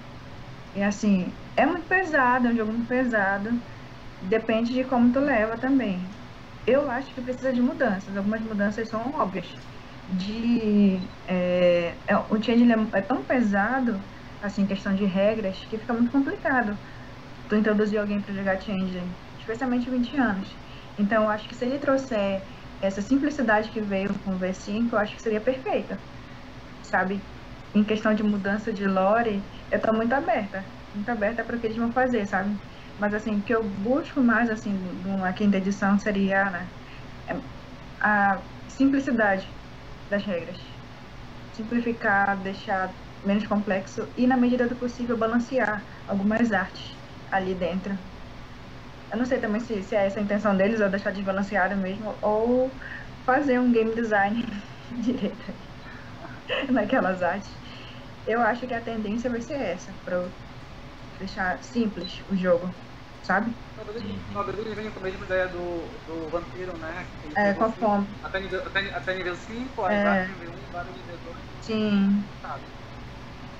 E assim, é muito pesado, é um jogo muito pesado. Depende de como tu leva também. Eu acho que precisa de mudanças. Algumas mudanças são óbvias. O Changeling é tão pesado, assim, questão de regras, que fica muito complicado tu introduzir alguém para jogar Changeling, especialmente 20 anos. Então, eu acho que se ele trouxer essa simplicidade que veio com o V5, eu acho que seria perfeita, sabe? Em questão de mudança de lore, eu tô muito aberta para o que eles vão fazer, sabe? Mas, assim, o que eu busco mais, assim, na 5ª edição seria, né, a simplicidade das regras. Simplificar, deixar menos complexo e, na medida do possível, balancear algumas artes ali dentro. Eu não sei também se é essa a intenção deles, ou deixar desbalanceado mesmo, ou fazer um game design direito naquelas artes. Eu acho que a tendência vai ser essa, para deixar simples o jogo, sabe? Talvez eles venham com a mesma ideia do Vampiro, né? Com a fome. Até nível 5, aí vai nível 1, vai no nível 2. Sim. Sabe?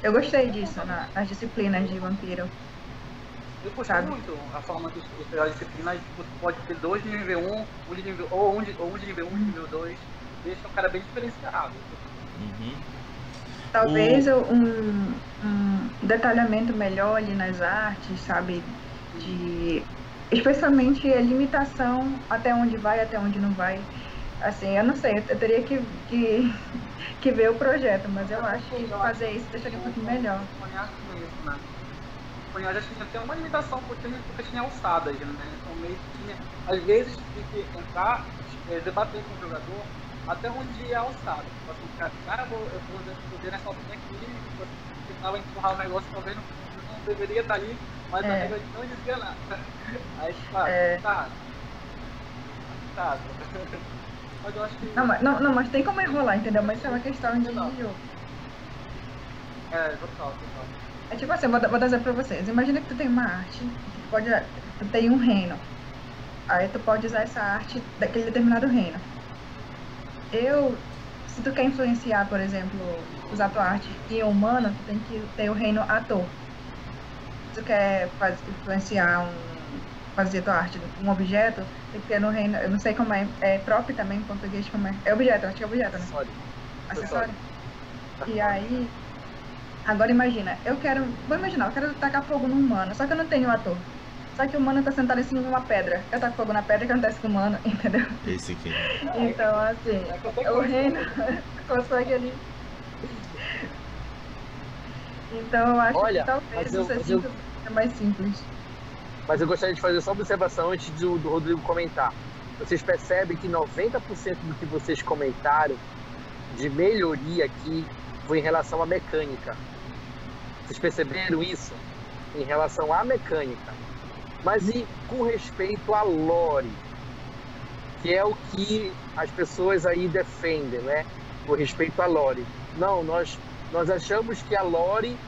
Eu gostei disso, nas disciplinas de Vampiro. Eu gostei sabe? muito a forma que as disciplinas, você pode ter 2 de nível 1, um de nível, ou um de nível 1, um de nível 2, deixa o cara bem diferenciado. Uhum. Talvez um detalhamento melhor ali nas artes, sabe? Especialmente a limitação até onde vai, até onde não vai. Assim, eu não sei, eu teria que ver o projeto, mas eu acho que fazer isso deixaria um pouquinho melhor. O já tinha até uma limitação porque tinha alçadas, né? Então meio que tinha, às vezes, tem que entrar, debater com o jogador até onde é a alçada. Tipo assim, cara, eu vou ver nessa altura aqui, você tentava empurrar o negócio, talvez não deveria estar ali, mas a regra não dizia nada. Aí, claro, tá. Mas eu acho que... Não, mas tem como enrolar, entendeu? Mas isso é uma questão de jogo. Total. É tipo assim, vou dar exemplo pra vocês. Imagina que tu tem uma arte, tu tem um reino. Aí tu pode usar essa arte daquele determinado reino. Se tu quer influenciar, por exemplo, usar tua arte em humano, tu tem que ter o reino ator. Se tu quer influenciar fazer tua arte um objeto, tem que ter no reino, eu não sei como é próprio também em português, como é. É objeto, acho que é objeto, né? Acessório. E aí, agora imagina, eu quero tacar fogo no humano, só que eu não tenho ator. Só que o humano tá sentado em cima de uma pedra. Eu taco fogo na pedra, que acontece com o humano, entendeu? Esse aqui. Então, assim, o reino consegue ali. Então, eu acho que talvez é mais simples. Mas eu gostaria de fazer só uma observação antes do Rodrigo comentar. Vocês percebem que 90% do que vocês comentaram de melhoria aqui foi em relação à mecânica. Vocês perceberam isso? Em relação à mecânica. Mas e com respeito à lore, que é o que as pessoas aí defendem, né? Com respeito à lore. Não, nós achamos que a lore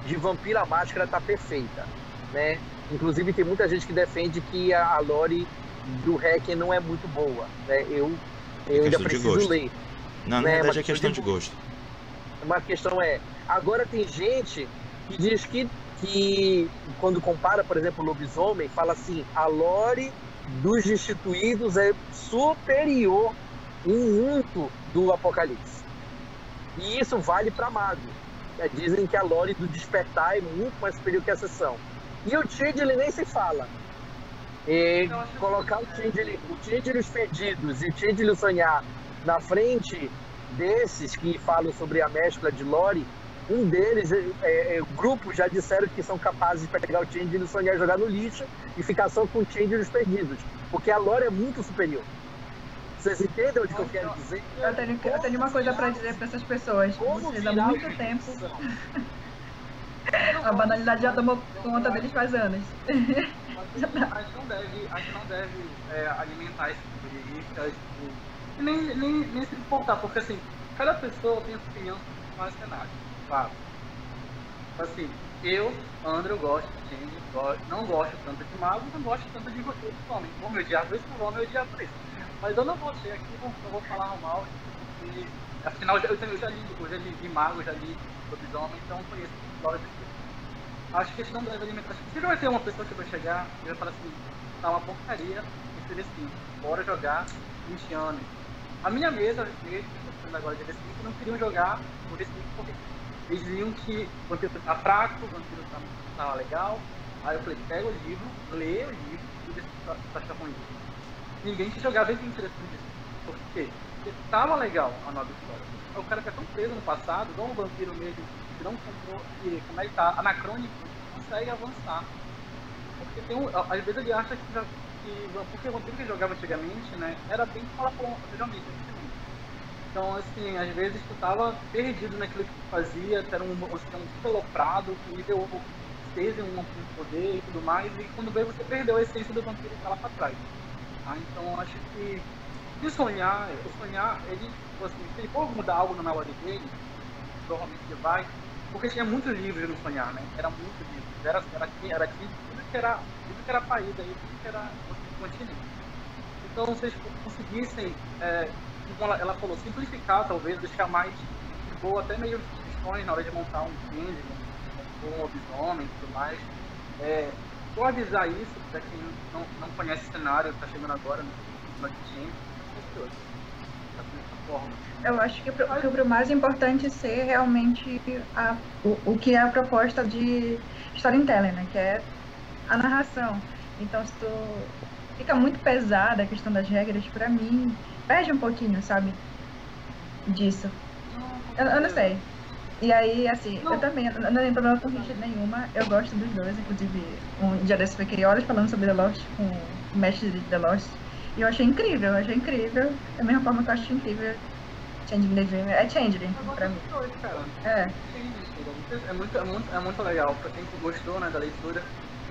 de Vampiro à Máscara tá perfeita, né? Inclusive tem muita gente que defende que a lore do Hacken não é muito boa, né? Eu ainda preciso ler. Na verdade é questão de gosto. Uma questão agora tem gente que diz que quando compara, por exemplo, o Lobisomem, fala assim, a lore dos Destituídos é superior em muito do Apocalipse. E isso vale para Mago. Dizem que a lore do Despertar é muito mais superior que a Ascensão. E o Tindley nem se fala. Colocar o Tindley os Perdidos e o Tindley o Sonhar na frente desses que falam sobre a mescla de lore, um deles, grupos já disseram que são capazes de pegar o Tindley o Sonhar e jogar no lixo e ficar só com o Tindley os Perdidos. Porque a lore é muito superior. Vocês entendem o que eu quero dizer? Eu tenho uma coisa para dizer para essas pessoas. Vocês há muito tempo... A banalidade já tomou conta deles faz anos. A gente não deve alimentar esse tipo de isca, e nem se importar, porque assim, cada pessoa tem opinião sobre o cenário, claro. Assim, eu, André, gosto de Change, não gosto tanto de Mago, não gosto tanto de Homem. Vou me odiar por isso, não vou me odiar por isso. Mas eu não vou ser aqui, eu vou falar mal, porque afinal eu já li de Mago, já li Lobisomem, então conheço a história desse. Acho que a gente não deve alimentar. Se vai ter uma pessoa que vai chegar e vai falar assim, tá uma porcaria, e seria assim, bora jogar 20 anos. A minha mesa, agora de DC, não queriam jogar o DC porque eles viam que o Vampiro tá fraco, o Vampiro tá legal. Aí eu falei, pega o livro, lê o livro e vê se tá ruim. Ninguém quis jogar desde disso. Por quê? Porque tava legal a nova história. O cara que é tão preso no passado, igual um vampiro mesmo, que não comprou, que como é que tá, anacrônico, consegue avançar. Porque às vezes ele acha porque o vampiro que jogava antigamente, né, era bem falação, geralmente. Então, assim, às vezes tu tava perdido naquilo que tu fazia, tu era um super aloprado, que nível 6 em um poder e tudo mais, e quando veio você perdeu a essência do vampiro que tá lá pra trás. Então, acho que o sonhar, ele, assim, se ele for mudar algo na lore dele, provavelmente ele vai, porque tinha muitos livros no Sonhar, né? Era muito livro. Era tudo que era país aí, tudo que era continente. Então, se vocês conseguissem, como ela falou, simplificar, talvez, deixar mais de boa, até meio questões na hora de montar um Change, um lobisomem e tudo mais, Vou avisar isso para quem não conhece o cenário, está chegando agora no blockchain, dessa forma. Eu acho que o mais importante ser realmente o que é a proposta de storytelling, né? Que é a narração. Então, se tu fica muito pesada a questão das regras, pra mim, perde um pouquinho, sabe? Disso. Eu não sei. E aí, assim, eu também não tenho problema com Richard nenhuma. Eu gosto dos dois, inclusive, um dia desse eu fiquei horas falando sobre The Lost com o mestre de The Lost. E eu achei incrível. Da mesma forma que eu acho incrível Changeling the Dream. É Changeling, pra mim. É muito legal pra quem gostou, né, da leitura.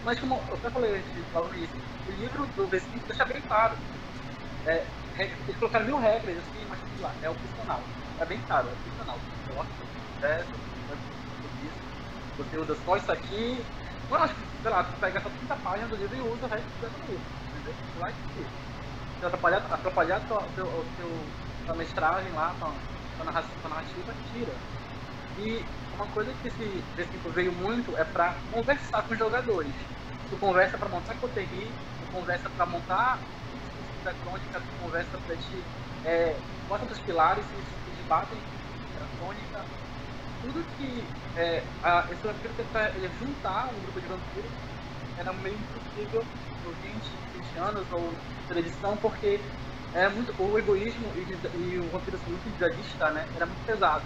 Mas como eu até falei logo no início, o livro do V5 deixa bem claro. Eles colocaram 1000 regras assim, mas lá, é opcional. É bem claro, é opcional. Você usa só isso aqui. Mano, acho que, sei lá, tu pega só 30 páginas do livro e usa o resto do livro. Entendeu? Vai que se atrapalhar tua mestragem lá, tua narrativa, tira. E uma coisa que esse V5 veio muito é pra conversar com os jogadores. Tu conversa pra montar Coterri, tu conversa pra montar o da crônica, tu conversa pra te mostra os pilares e debatem a crônica. Tudo que esse vampiro tenta juntar um grupo de vampiros era meio impossível por 20 anos ou tradição, porque o egoísmo e o vampiro ser muito individualista, né, era muito pesado.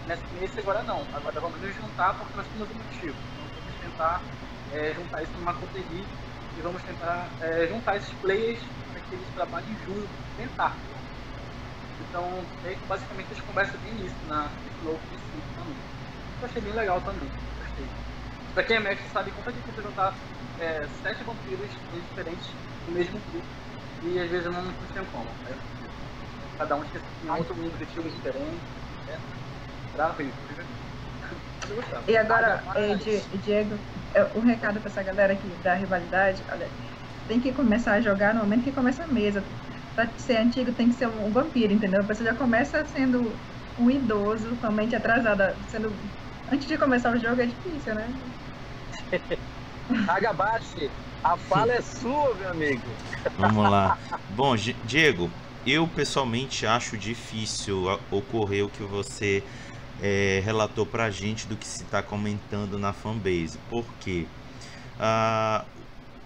Nesse agora não, agora vamos nos juntar porque nós temos um motivo. Então vamos tentar juntar isso numa coterie e vamos tentar juntar esses players para que eles trabalhem juntos, tentar. Então, basicamente eles conversam bem nisso, nesse louco também. Eu achei bem legal também, gostei. Pra quem é mestre sabe quanto é difícil juntar 7 vampiros diferentes no mesmo grupo e às vezes não tem como. Cada um tem outro objetivo diferente. E agora, Diego, um recado para essa galera aqui da rivalidade, olha, tem que começar a jogar no momento que começa a mesa. Para ser antigo tem que ser um vampiro, entendeu? Você já começa sendo um idoso, com a mente atrasada, antes de começar o jogo é difícil, né? Agabashi, a fala é sua, meu amigo. Vamos lá. Bom, Diego, eu pessoalmente acho difícil ocorrer o que você relatou pra gente do que se está comentando na fanbase. Por quê?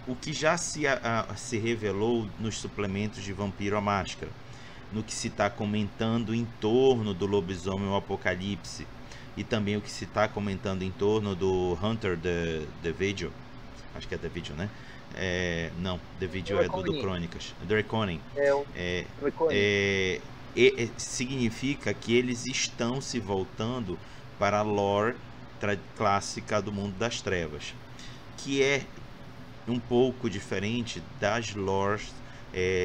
O que já se revelou nos suplementos de Vampiro à Máscara, no que se está comentando em torno do Lobisomem ao Apocalipse, e também o que se está comentando em torno do Hunter The Vigil, acho que é The Vigil, né? Não, The Vigil é do Crônicas, Draconin. Significa que eles estão se voltando para a lore clássica do Mundo das Trevas, que é um pouco diferente das lores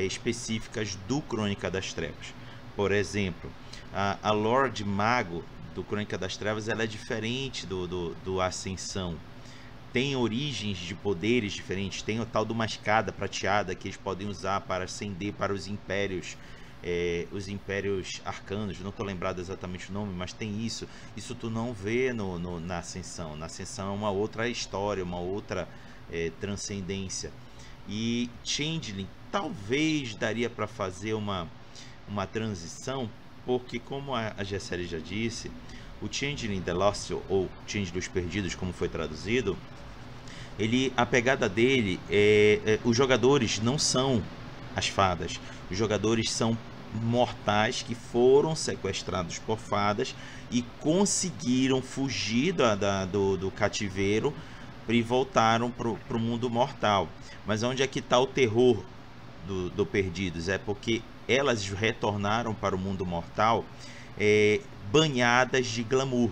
específicas do Crônica das Trevas. Por exemplo, a lore de mago do Crônica das Trevas ela é diferente do Ascensão. Tem origens de poderes diferentes. Tem o tal de uma escada prateada que eles podem usar para ascender para os impérios arcanos. Não estou lembrado exatamente o nome, mas tem isso. Isso tu não vê na Ascensão. Na Ascensão é uma outra história, uma outra transcendência. E Changeling talvez daria para fazer uma transição, porque como a Gessele já disse, o Changeling The Lost, ou Changeling dos Perdidos, como foi traduzido, a pegada dele os jogadores não são as fadas, os jogadores são mortais que foram sequestrados por fadas e conseguiram fugir do cativeiro e voltaram para o mundo mortal. Mas onde é que está o terror do Perdidos? É porque elas retornaram para o mundo mortal banhadas de glamour.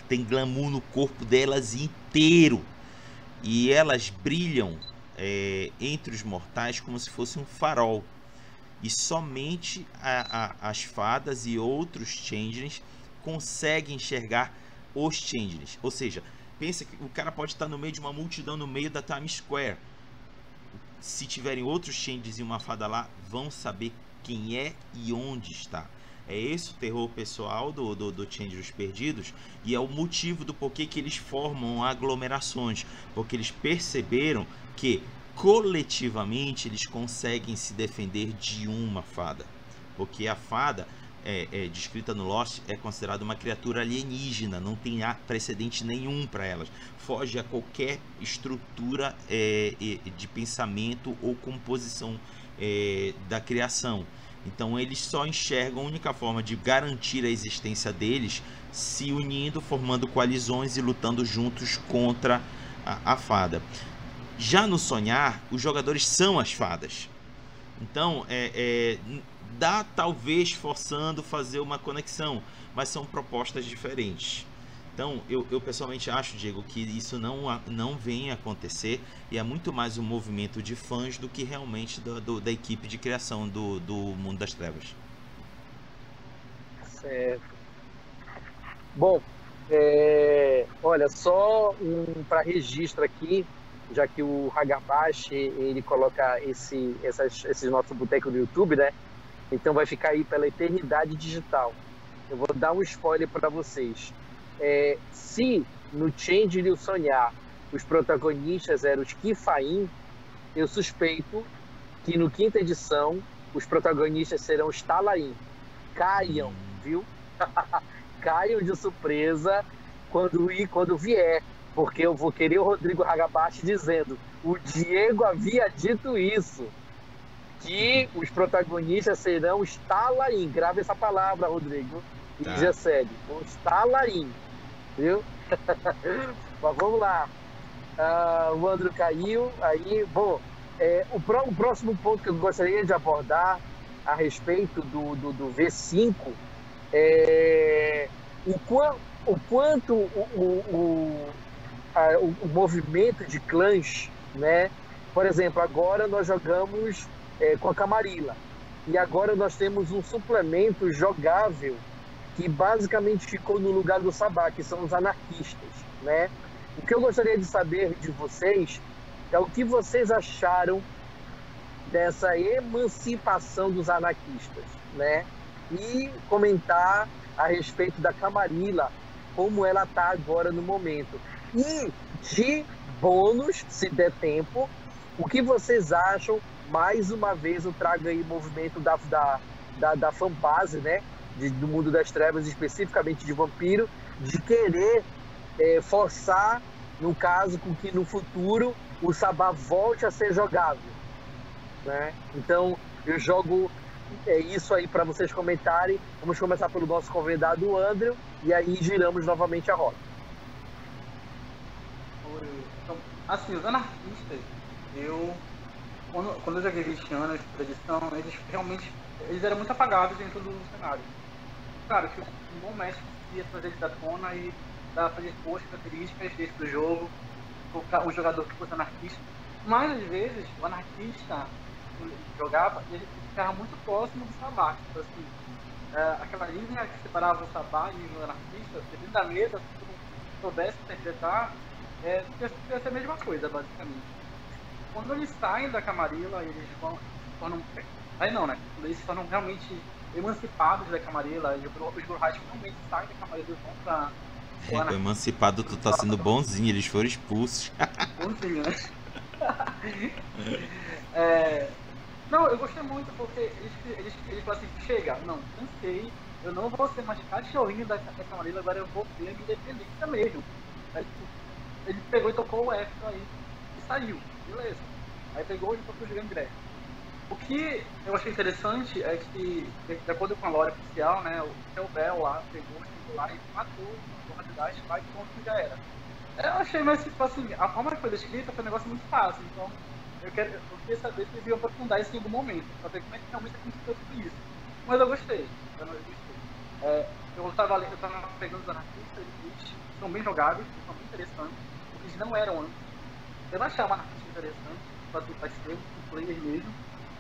Tem glamour no corpo delas inteiro. E elas brilham entre os mortais como se fosse um farol. E somente as fadas e outros changelings conseguem enxergar os changelings. Ou seja, pensa que o cara pode estar no meio de uma multidão no meio da Times Square. Se tiverem outros changelings e uma fada lá, vão saber quem é e onde está. É esse o terror pessoal do Change dos Perdidos, e é o motivo do porquê que eles formam aglomerações, porque eles perceberam que coletivamente eles conseguem se defender de uma fada, porque a fada descrita no Lost é considerada uma criatura alienígena, não tem precedente nenhum para elas, foge a qualquer estrutura de pensamento ou composição da criação. Então eles só enxergam a única forma de garantir a existência deles se unindo, formando coalizões e lutando juntos contra a fada. Já no Sonhar, os jogadores são as fadas. Então dá talvez forçando fazer uma conexão, mas são propostas diferentes. Então eu pessoalmente acho, Diego, que isso não vem a acontecer, e é muito mais um movimento de fãs do que realmente da equipe de criação do Mundo das Trevas. Certo. Bom, olha, só para registro aqui, já que o Hagabashi ele coloca esses nossos botecos no YouTube, né? Então vai ficar aí pela eternidade digital. Eu vou dar um spoiler para vocês. Se no Change e o Sonhar os protagonistas eram os Kifaim, eu suspeito que no 5ª edição os protagonistas serão os Talaim. Caiam, viu? Caiam de surpresa quando vier, porque eu vou querer o Rodrigo Hagabashi dizendo: o Diego havia dito isso, que os protagonistas serão os Talaim. Grave essa palavra, Rodrigo, e diz sério, os Talaim, viu? Mas vamos lá. O Andrew caiu aí. Bom, o próximo ponto que eu gostaria de abordar a respeito do V5 é o quanto o movimento de clãs, né? Por exemplo, agora nós jogamos com a Camarilla, e agora nós temos um suplemento jogável que basicamente ficou no lugar do Sabá, que são os anarquistas, né? O que eu gostaria de saber de vocês é o que vocês acharam dessa emancipação dos anarquistas, né? E comentar a respeito da Camarilla, como ela está agora no momento. E de bônus, se der tempo, o que vocês acham? Mais uma vez eu trago aí o movimento da fanbase, né? Do Mundo das Trevas, especificamente de Vampiro, de querer forçar, no caso, com que no futuro o Sabá volte a ser jogável, né? Então eu jogo isso aí para vocês comentarem. Vamos começar pelo nosso convidado, Andrew, e aí giramos novamente a roda. Então, assim, os anarquistas, quando eu joguei 20 anos de edição, eles eram muito apagados dentro do cenário. Claro que um bom mestre ia trazer eles à tona e fazer boas características dentro do jogo, o jogador que fosse anarquista, mas às vezes o anarquista jogava e ele ficava muito próximo do Sabá. Tipo assim, aquela linha que separava o Sabá e o anarquista, dentro da mesa, se tu não soubesse interpretar, ia ser a mesma coisa, basicamente. Quando eles saem da Camarilla, eles tornam. Aí não, né? Quando eles se tornam realmente emancipados da Camarilla, os Gurhais realmente saem da Camarilla e vão pra. Emancipado, tu tá sendo bonzinho, eles foram expulsos. Bonzinho, né? Não, eu gostei muito porque eles falaram assim: chega, não, cansei, eu não vou ser mais cachorrinho da Camarilla, agora eu vou ter a minha independência mesmo. Aí, ele pegou e tocou o F aí e saiu, beleza. Aí pegou e tocou jogando direto. O que eu achei interessante é que, de acordo com a lore oficial, né, o Bell lá pegou lá e matou o Radidash lá e pronto, já era. Eu achei mais tipo assim, a forma que foi descrita foi um negócio muito fácil, então eu queria saber se eles iam aprofundar isso em algum momento, pra ver como é que realmente aconteceu tudo isso. Mas eu gostei, eu tava pegando os anarquistas, eles são bem jogáveis, são bem interessantes, eles não eram antes. Eu achava anarquista interessante, pra ser um player mesmo,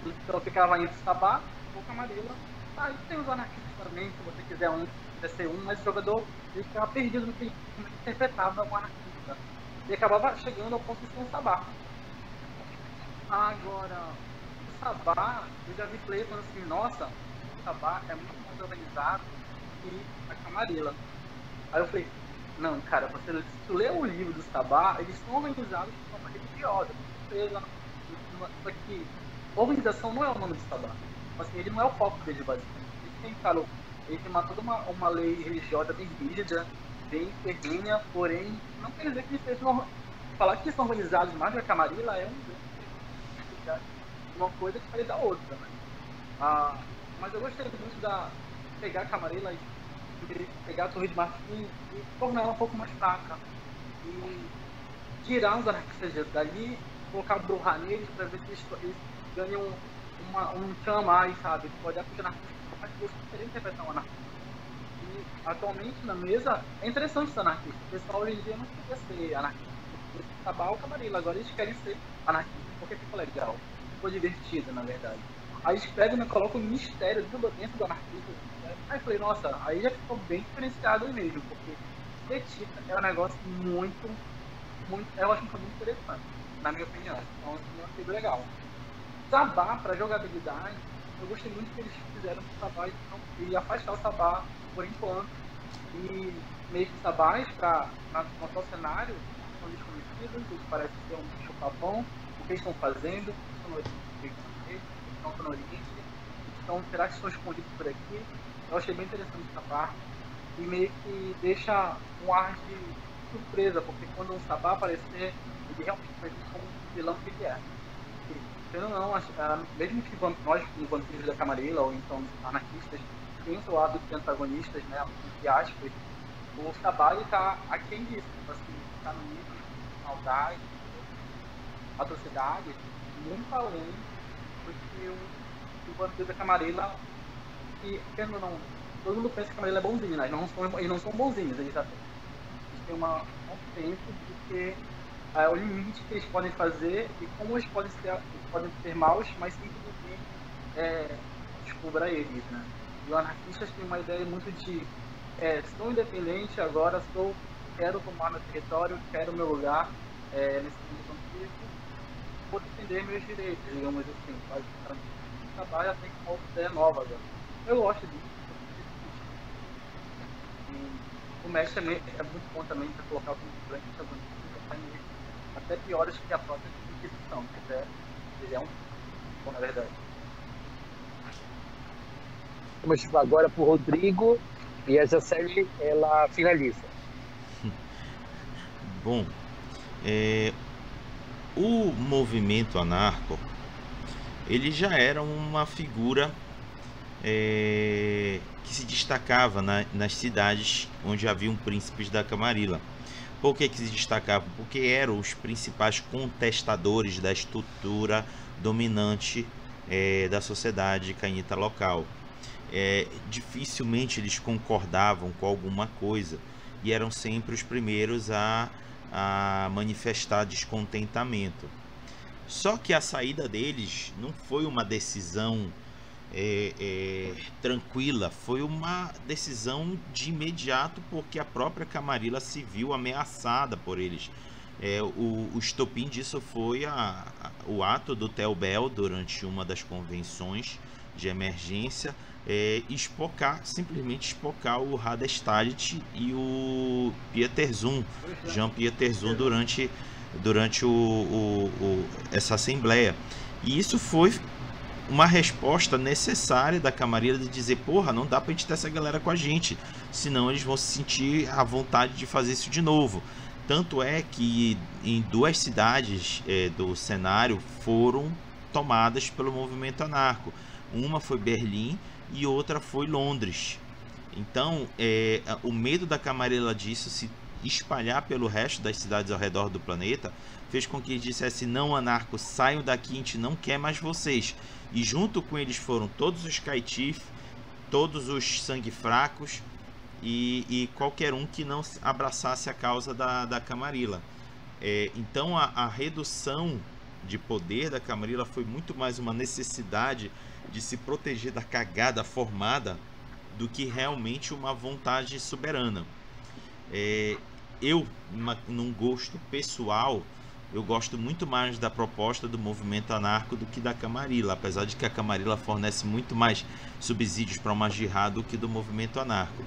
então eu ficava entre Sabá ou Camarilla. Aí tem os anarquistas também, se você quiser ser um, mas o jogador ele ficava perdido no que interpretava o anarquista e acabava chegando ao ponto de ser um Sabá. Agora, o Sabá, eu já vi player falando assim: nossa, Sabá é muito mais organizado que a Camarilla. Aí eu falei, não, cara, se tu lê o livro do Sabá, eles são organizados de forma religiosa, com certeza. Só que organização não é o nome do Sabá. Assim, ele não é o foco dele, basicamente. Ele tem toda uma lei religiosa bem rígida, bem ferrenha, porém, não quer dizer que eles sejam. Falar que eles são organizados mais que a Camarilla é uma coisa que difere da outra, né? Mas eu gostei muito de pegar a Camarilla e pegar a Torre de Marfim e tornar ela um pouco mais fraca. E tirar os anarquistas dali, colocar o Broha neles para ver se eles ganham um tchan a mais, sabe? Pode aplicar anarquista, mas você querer interpretar um anarquista. E atualmente na mesa é interessante ser anarquista. O pessoal hoje em dia não queria ser anarquista. Sabá ou Camarilla, agora eles querem ser anarquistas porque ficou legal, ficou divertido, na verdade. Aí eles pegam e colocam o mistério dentro do anarquista. Aí eu falei, nossa, aí já ficou bem diferenciado mesmo, porque Petita é um negócio muito, eu acho que foi muito interessante, na minha opinião. Então, eu achei legal. Sabá, para jogabilidade, eu gostei muito que eles fizeram o Sabá e afastar o Sabá por enquanto. E meio que Sabás, para mostrar o cenário, são desconhecidos, eles parecem ser um bicho-papão, o que eles estão fazendo, estão no Oriente, então será que estão escondidos por aqui? Eu achei bem interessante essa parte e meio que deixa um ar de surpresa, porque quando um Sabá aparecer, ele realmente vai ser como um vilão que ele é. Pelo não, mesmo que nós, enquanto filhos da Camarilla ou então anarquistas, tem o seu lado de antagonistas, né, entre aspas, o Sabá está aquém disso, assim, está no nível de maldade, atrocidade, muito além do que o bandido da Camarilla, que, querendo ou não, todo mundo pensa que a Camarilla é bonzinho, né? Eles não são bonzinhos, eles têm um senso de que o limite que eles podem fazer e como eles podem ser maus, mas sem que ninguém descubra eles, né? E os anarquistas têm uma ideia muito de sou independente, agora quero tomar meu território, quero meu lugar nesse mundo antigo, vou defender meus direitos, digamos assim, trabalha tem uma outra ideia nova agora. Eu gosto disso. E o mestre também é muito bom também para colocar como grande antagonista, até piores que a própria Inquisição, ele é um bom, na verdade. Vamos agora para o Rodrigo e essa série ela finaliza. Bom, o movimento anarco ele já era uma figura que se destacava nas cidades onde haviam príncipes da Camarilla. Por que se destacavam? Porque eram os principais contestadores da estrutura dominante da sociedade cainita local. Dificilmente eles concordavam com alguma coisa e eram sempre os primeiros a manifestar descontentamento. Só que a saída deles não foi uma decisão tranquila, foi uma decisão de imediato, porque a própria Camarilla se viu ameaçada por eles. O estopim disso foi o ato do Teobel durante uma das convenções de emergência, simplesmente espocar o Hadestadt e o Pieterszoon, Jean Pieterszoon durante essa assembleia. E isso foi uma resposta necessária da Camarilla de dizer, porra, não dá pra gente ter essa galera com a gente, senão eles vão se sentir à vontade de fazer isso de novo. Tanto é que em 2 cidades do cenário foram tomadas pelo movimento anarco. Uma foi Berlim e outra foi Londres. Então, o medo da Camarilla disso se espalhar pelo resto das cidades ao redor do planeta fez com que eles dissessem, não, anarcos, saiam daqui, a gente não quer mais vocês. E junto com eles foram todos os caitifes, todos os sangue fracos e qualquer um que não abraçasse a causa da Camarilla. Então a redução de poder da Camarilla foi muito mais uma necessidade de se proteger da cagada formada do que realmente uma vontade soberana. Eu, num gosto pessoal, eu gosto muito mais da proposta do movimento anarco do que da Camarilla, apesar de que a Camarilla fornece muito mais subsídios para uma jihad do que do movimento anarco.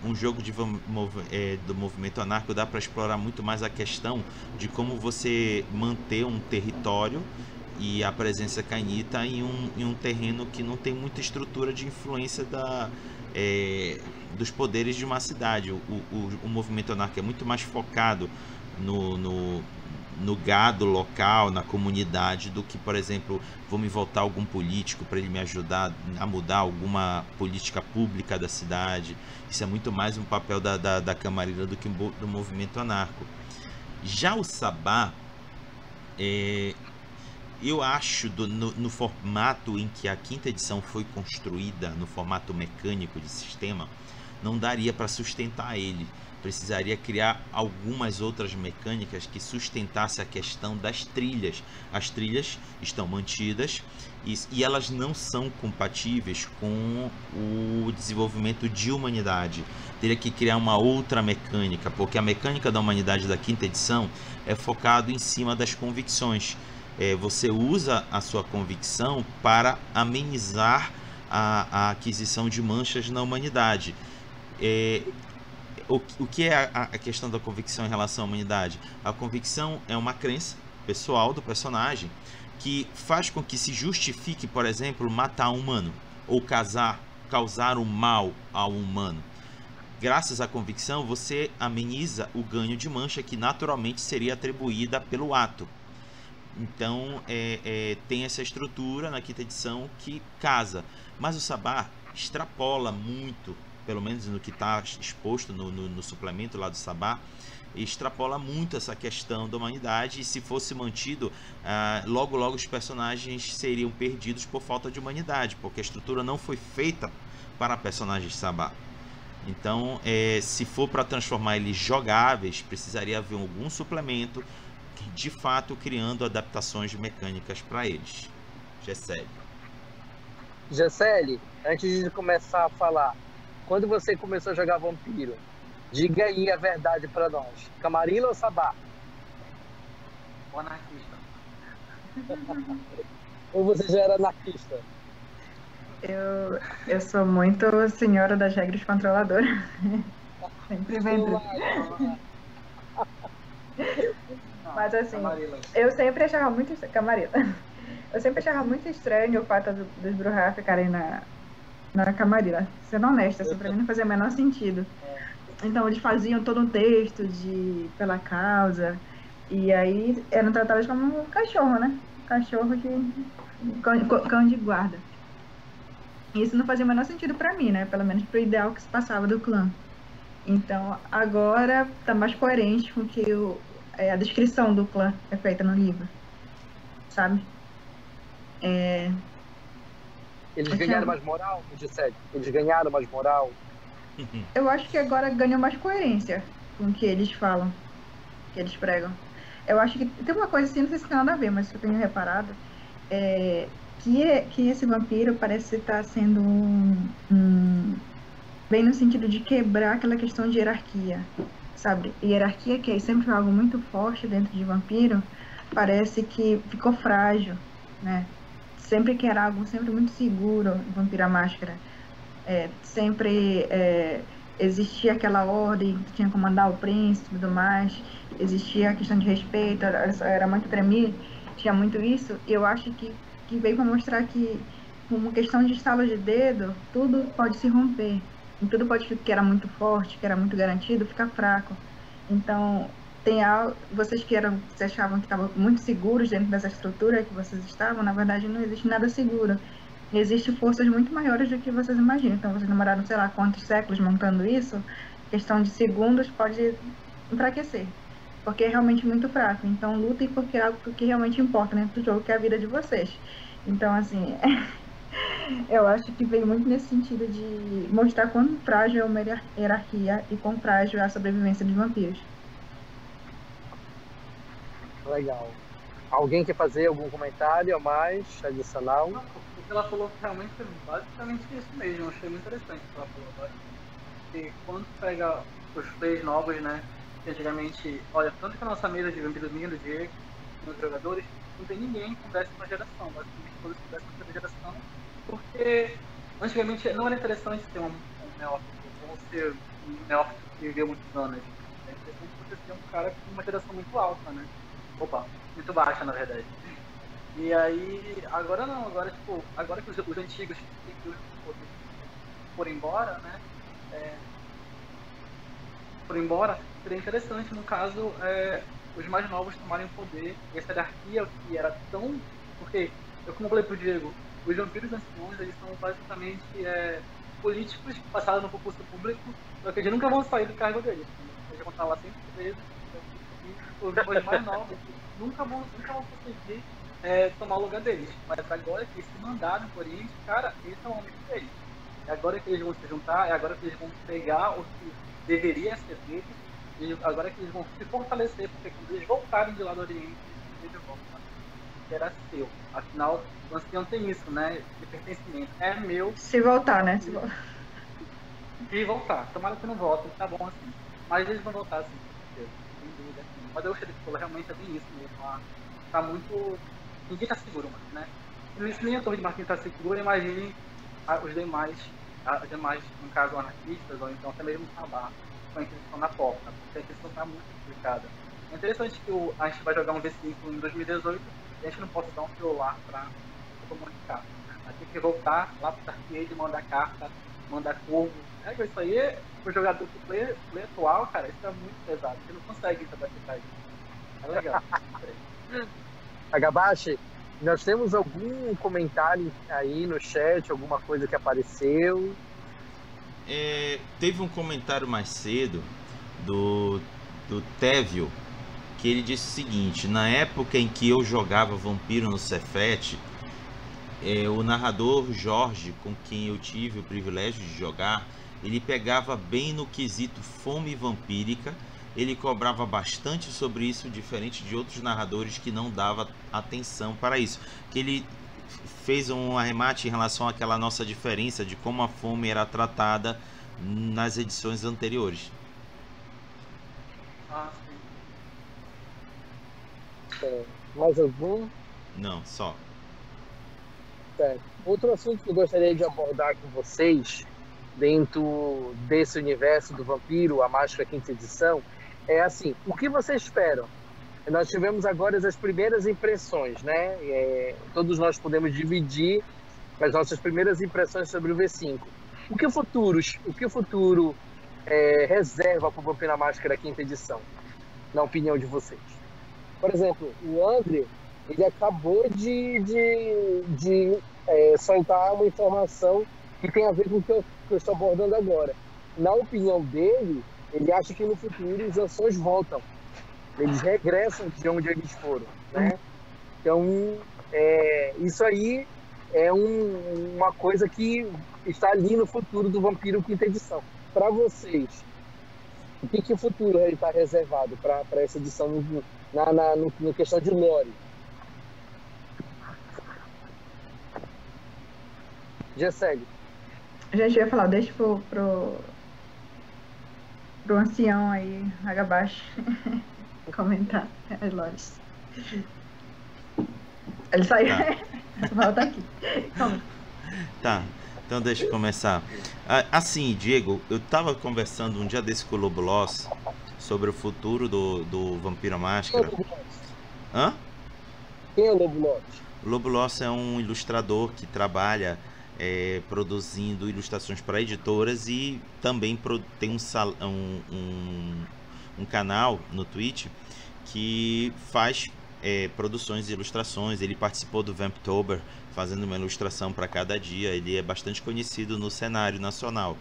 Um jogo do movimento anarco dá para explorar muito mais a questão de como você manter um território e a presença cainita em um terreno que não tem muita estrutura de influência dos poderes de uma cidade. O movimento anarco é muito mais focado no gado local, na comunidade, do que, por exemplo, vou me voltar a algum político para ele me ajudar a mudar alguma política pública da cidade. Isso é muito mais um papel da Camarilla do que do movimento anarco. Já o Sabá, eu acho, no formato em que a quinta edição foi construída, no formato mecânico de sistema, não daria para sustentar ele. Precisaria criar algumas outras mecânicas que sustentassem a questão das trilhas. As trilhas estão mantidas e elas não são compatíveis com o desenvolvimento de humanidade. Teria que criar uma outra mecânica, porque a mecânica da humanidade da quinta edição é focado em cima das convicções. Você usa a sua convicção para amenizar a aquisição de manchas na humanidade. O que é a questão da convicção em relação à humanidade? A convicção é uma crença pessoal do personagem que faz com que se justifique, por exemplo, matar um humano ou causar um mal ao humano. Graças à convicção, você ameniza o ganho de mancha que naturalmente seria atribuída pelo ato. Então, tem essa estrutura na quinta edição que casa. Mas o Sabá extrapola muito, pelo menos no que está exposto no suplemento lá do Sabá, extrapola muito essa questão da humanidade, e se fosse mantido, logo os personagens seriam perdidos por falta de humanidade, porque a estrutura não foi feita para personagens Sabá. Então, se for para transformar eles jogáveis, precisaria haver algum suplemento, de fato criando adaptações mecânicas para eles. Gessele, antes de começar a falar, quando você começou a jogar Vampiro, diga aí a verdade para nós. Camarilla ou Sabá? O anarquista. Ou você já era anarquista? Eu sou muito senhora das regras controladoras. Sempre vendo. Mas assim, eu sempre achava muito Camarilla. Eu sempre achava muito estranho o fato dos Brujá ficarem na Camarilla. Sendo honesta, assim, pra mim não fazia o menor sentido. Então eles faziam todo um texto pela causa, e aí eram tratados como um cachorro, né? Cachorro cão de guarda. E isso não fazia o menor sentido pra mim, né? Pelo menos pro ideal que se passava do clã. Então agora tá mais coerente com que a descrição do clã é feita no livro, sabe? Eles ganharam mais moral, Gessele? Eles ganharam mais moral? Eu acho que agora ganham mais coerência com o que eles falam, que eles pregam. Eu acho que tem uma coisa assim, não sei se tem nada a ver, mas que eu tenho reparado, que esse vampiro parece estar sendo bem no sentido de quebrar aquela questão de hierarquia, sabe? Hierarquia, que sempre foi algo muito forte dentro de vampiro, parece que ficou frágil, né? Sempre que era algo sempre muito seguro, Vampiro à Máscara. Sempre existia aquela ordem que tinha que comandar o príncipe e tudo mais, existia a questão de respeito, era muito tremido, tinha muito isso, e eu acho que veio para mostrar que, como questão de estalo de dedo, tudo pode se romper, e tudo pode ficar, que era muito forte, que era muito garantido, ficar fraco. Então, vocês achavam que estavam muito seguros dentro dessa estrutura que vocês estavam, na verdade não existe nada seguro. Existem forças muito maiores do que vocês imaginam. Então, vocês demoraram, sei lá, quantos séculos montando isso, questão de segundos pode enfraquecer, porque é realmente muito fraco. Então, lutem porque é algo que realmente importa dentro do jogo, que é a vida de vocês. Então, assim, eu acho que veio muito nesse sentido de mostrar quão frágil é uma hierarquia e quão frágil é a sobrevivência dos vampiros. Legal. Alguém quer fazer algum comentário a mais, adicional? O que ela falou realmente foi basicamente isso mesmo. Eu achei muito interessante o que ela falou agora. Porque quando pega os plays novos, né? que antigamente, olha, tanto que a nossa mesa de vampiros minha, do Diego, dos jogadores, não tem ninguém com 10ª geração, basicamente todos com 10ª geração, porque antigamente não era interessante ter um neófito, ou ser um neófito que viveu muitos anos. É interessante você ter um cara com uma geração muito alta, né? Opa, muito baixa, na verdade. E aí, agora não, agora, tipo, agora que os antigos foram embora, né? Por embora, seria interessante, no caso, os mais novos tomarem o poder, e essa hierarquia que era tão... Porque, como eu falei pro Diego, os vampiros anciões, eles são basicamente políticos que passaram no concurso público, só que eles nunca vão sair do cargo deles. Eles vão estar lá sempre presos, e os mais novos nunca vão conseguir tomar o lugar deles. Mas agora que eles se mandaram por isso, cara, eles são homens deles. É agora que eles vão se juntar, é agora que eles vão pegar o que deveria ser deles, e agora que eles vão se fortalecer, porque quando eles voltarem de lá do Oriente, eles voltam, que era seu. Afinal, o ancião tem isso, né? De pertencimento. É meu. Se voltar, né? Se voltar. Tomara que não volte, tá bom assim. Mas eles vão voltar, assim, com certeza. Sem dúvida. Assim. Mas eu achei que realmente é bem isso mesmo. Tá muito... Ninguém tá seguro mais, né? Se nem a Torre de Martim tá segura, imagine os demais, no caso, anarquistas, ou então até mesmo o Sabá, com a Inquisição na porta, porque a Inquisição tá muito complicada. É interessante que a gente vai jogar um V5 em 2018 e a gente não pode dar um celular para comunicar. A gente tem que voltar lá pro arcade, mandar carta, mandar corvo. Isso aí, o jogador que play atual, cara, isso é muito pesado. Você não consegue se adaptar isso. É legal. Agabashi, nós temos algum comentário aí no chat, alguma coisa que apareceu? Teve um comentário mais cedo do Tévio, que ele disse o seguinte: na época em que eu jogava Vampiro no Cefete, o narrador Jorge, com quem eu tive o privilégio de jogar, ele pegava bem no quesito fome vampírica. Ele cobrava bastante sobre isso, diferente de outros narradores que não dava atenção para isso. Que ele fez um arremate em relação àquela nossa diferença de como a fome era tratada nas edições anteriores. Mais algum? Não, só. Outro assunto que eu gostaria de abordar com vocês, dentro desse universo do Vampiro, a Máscara Quinta Edição, é assim, o que vocês esperam? Nós tivemos agora as primeiras impressões, né? Todos nós podemos dividir as nossas primeiras impressões sobre o V5. O que o futuro reserva para o Vampiro à Máscara Quinta Edição, na opinião de vocês? Por exemplo, o André, ele acabou de soltar uma informação que tem a ver com o que eu estou abordando agora. Na opinião dele, ele acha que no futuro os anciões voltam. Eles regressam de onde eles foram, né? Então, isso aí é uma coisa que está ali no futuro do Vampiro Quinta Edição. Para vocês, o que o futuro está reservado para essa edição no questão de lore? Já segue. Gente, eu ia falar, deixa pro ancião aí, Agabashi, comentar as lores. Ele saiu. Volta aqui. Tá, então deixa eu começar. Assim, Diego, eu tava conversando um dia desse com o Lobo Loss sobre o futuro do Vampiro à Máscara. Hã? Quem é o Lobo Loss? O Lobo Loss é um ilustrador que trabalha produzindo ilustrações para editoras e também tem um canal no Twitch que faz produções e ilustrações. Ele participou do Vamptober, fazendo uma ilustração para cada dia. Ele é bastante conhecido no cenário nacional.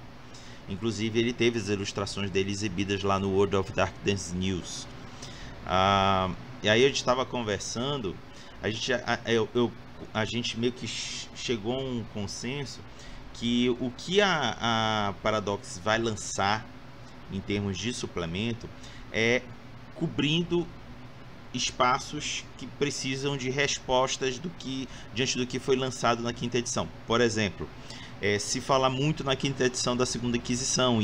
Inclusive, ele teve as ilustrações dele exibidas lá no World of Darkness News. E aí a gente estava conversando, a gente meio que chegou a um consenso que o que a Paradox vai lançar em termos de suplemento é cobrindo espaços que precisam de respostas diante do que foi lançado na quinta edição. Por exemplo, se fala muito na quinta edição da Segunda Inquisição,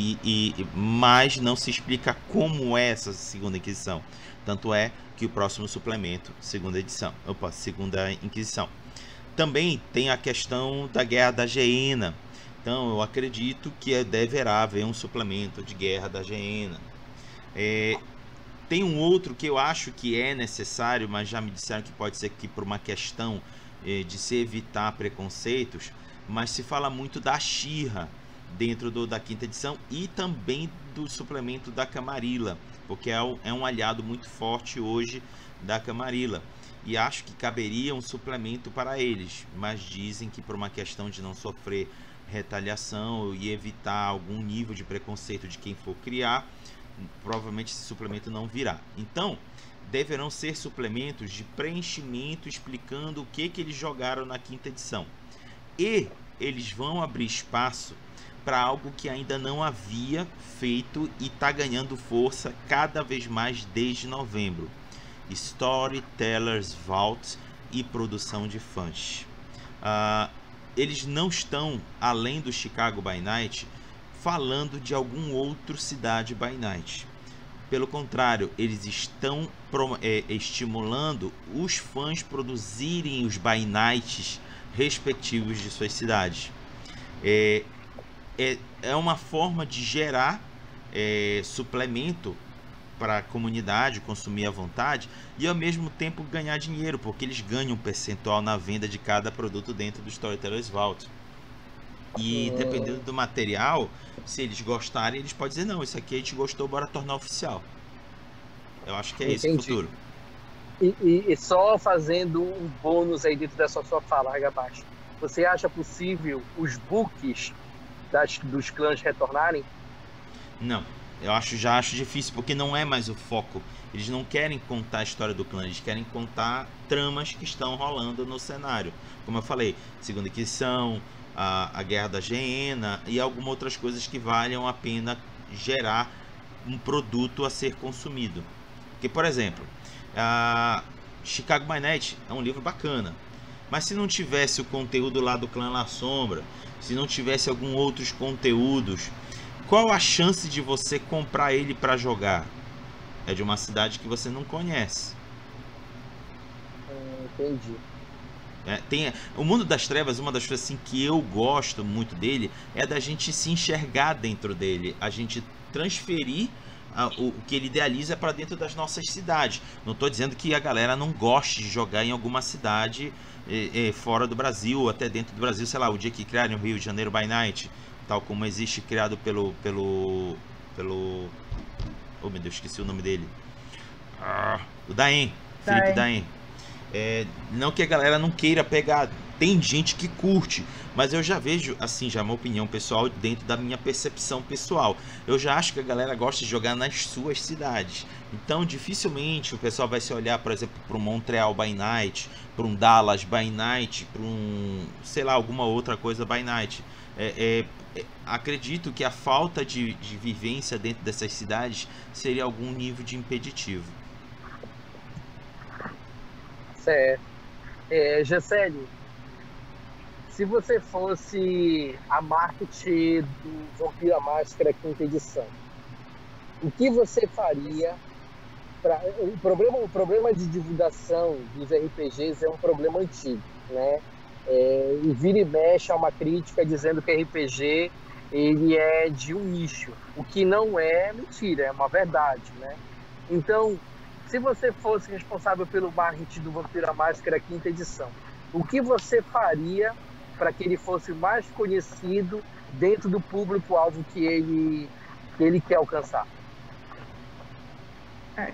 mas não se explica como é essa Segunda Inquisição. Tanto é que o próximo suplemento, Segunda Inquisição. Também tem a questão da Guerra da Gehenna. Então eu acredito que deverá haver um suplemento de Guerra da Gehenna. Tem um outro que eu acho que é necessário, mas já me disseram que pode ser que por uma questão de se evitar preconceitos, mas se fala muito da She-Ra dentro da quinta edição e também do suplemento da Camarilla, porque é um aliado muito forte hoje da Camarilla. E acho que caberia um suplemento para eles, mas dizem que por uma questão de não sofrer retaliação e evitar algum nível de preconceito de quem for criar, provavelmente esse suplemento não virá. Então, deverão ser suplementos de preenchimento explicando o que eles jogaram na quinta edição. E eles vão abrir espaço para algo que ainda não havia feito e está ganhando força cada vez mais desde novembro: Storytellers Vault e produção de fãs. Eles não estão, além do Chicago by Night, falando de algum outro cidade by night. Pelo contrário, eles estão estimulando os fãs produzirem os by nights respectivos de suas cidades. É uma forma de gerar suplemento para a comunidade consumir à vontade e ao mesmo tempo ganhar dinheiro, porque eles ganham um percentual na venda de cada produto dentro do Storytellers Vault. E dependendo do material, se eles gostarem, eles podem dizer: não, isso aqui a gente gostou, bora tornar oficial. Eu acho que é esse o futuro. E só fazendo um bônus aí dentro dessa sua fala, Hagabashi, você acha possível os books dos clãs retornarem? Não, eu já acho difícil, porque não é mais o foco. Eles não querem contar a história do clã, eles querem contar tramas que estão rolando no cenário. Como eu falei, Segunda Inquisição, a Guerra da Gehenna e algumas outras coisas que valham a pena gerar um produto a ser consumido. Porque, por exemplo, Chicago by Night é um livro bacana, mas se não tivesse o conteúdo lá do Clã La Sombra, se não tivesse alguns outros conteúdos, qual a chance de você comprar ele para jogar? É de uma cidade que você não conhece. Entendi. Tem o Mundo das Trevas, uma das coisas assim que eu gosto muito dele é da gente se enxergar dentro dele, a gente transferir o que ele idealiza para dentro das nossas cidades. Não estou dizendo que a galera não goste de jogar em alguma cidade fora do Brasil, ou até dentro do Brasil, sei lá, o dia que criaram o Rio de Janeiro by Night, tal como existe, criado pelo oh meu Deus, esqueci o nome dele, o Daen, Felipe Daen. Não que a galera não queira pegar, tem gente que curte, mas eu já vejo, assim, já é uma opinião pessoal dentro da minha percepção pessoal, eu já acho que a galera gosta de jogar nas suas cidades. Então dificilmente o pessoal vai se olhar, por exemplo, para um Montreal by Night, para um Dallas by Night, para um, sei lá, alguma outra coisa by Night. Acredito que a falta de vivência dentro dessas cidades seria algum nível de impeditivo. Certo. Gessélio, se você fosse a marketing do Vampiro à Máscara quinta edição, o que você faria? O problema de divulgação dos RPGs é um problema antigo, né? E vira e mexe a uma crítica dizendo que RPG ele é de um nicho, o que não é mentira, é uma verdade, né? Então, se você fosse responsável pelo marketing do Vampiro à Máscara quinta edição, o que você faria para que ele fosse mais conhecido dentro do público-alvo que ele quer alcançar?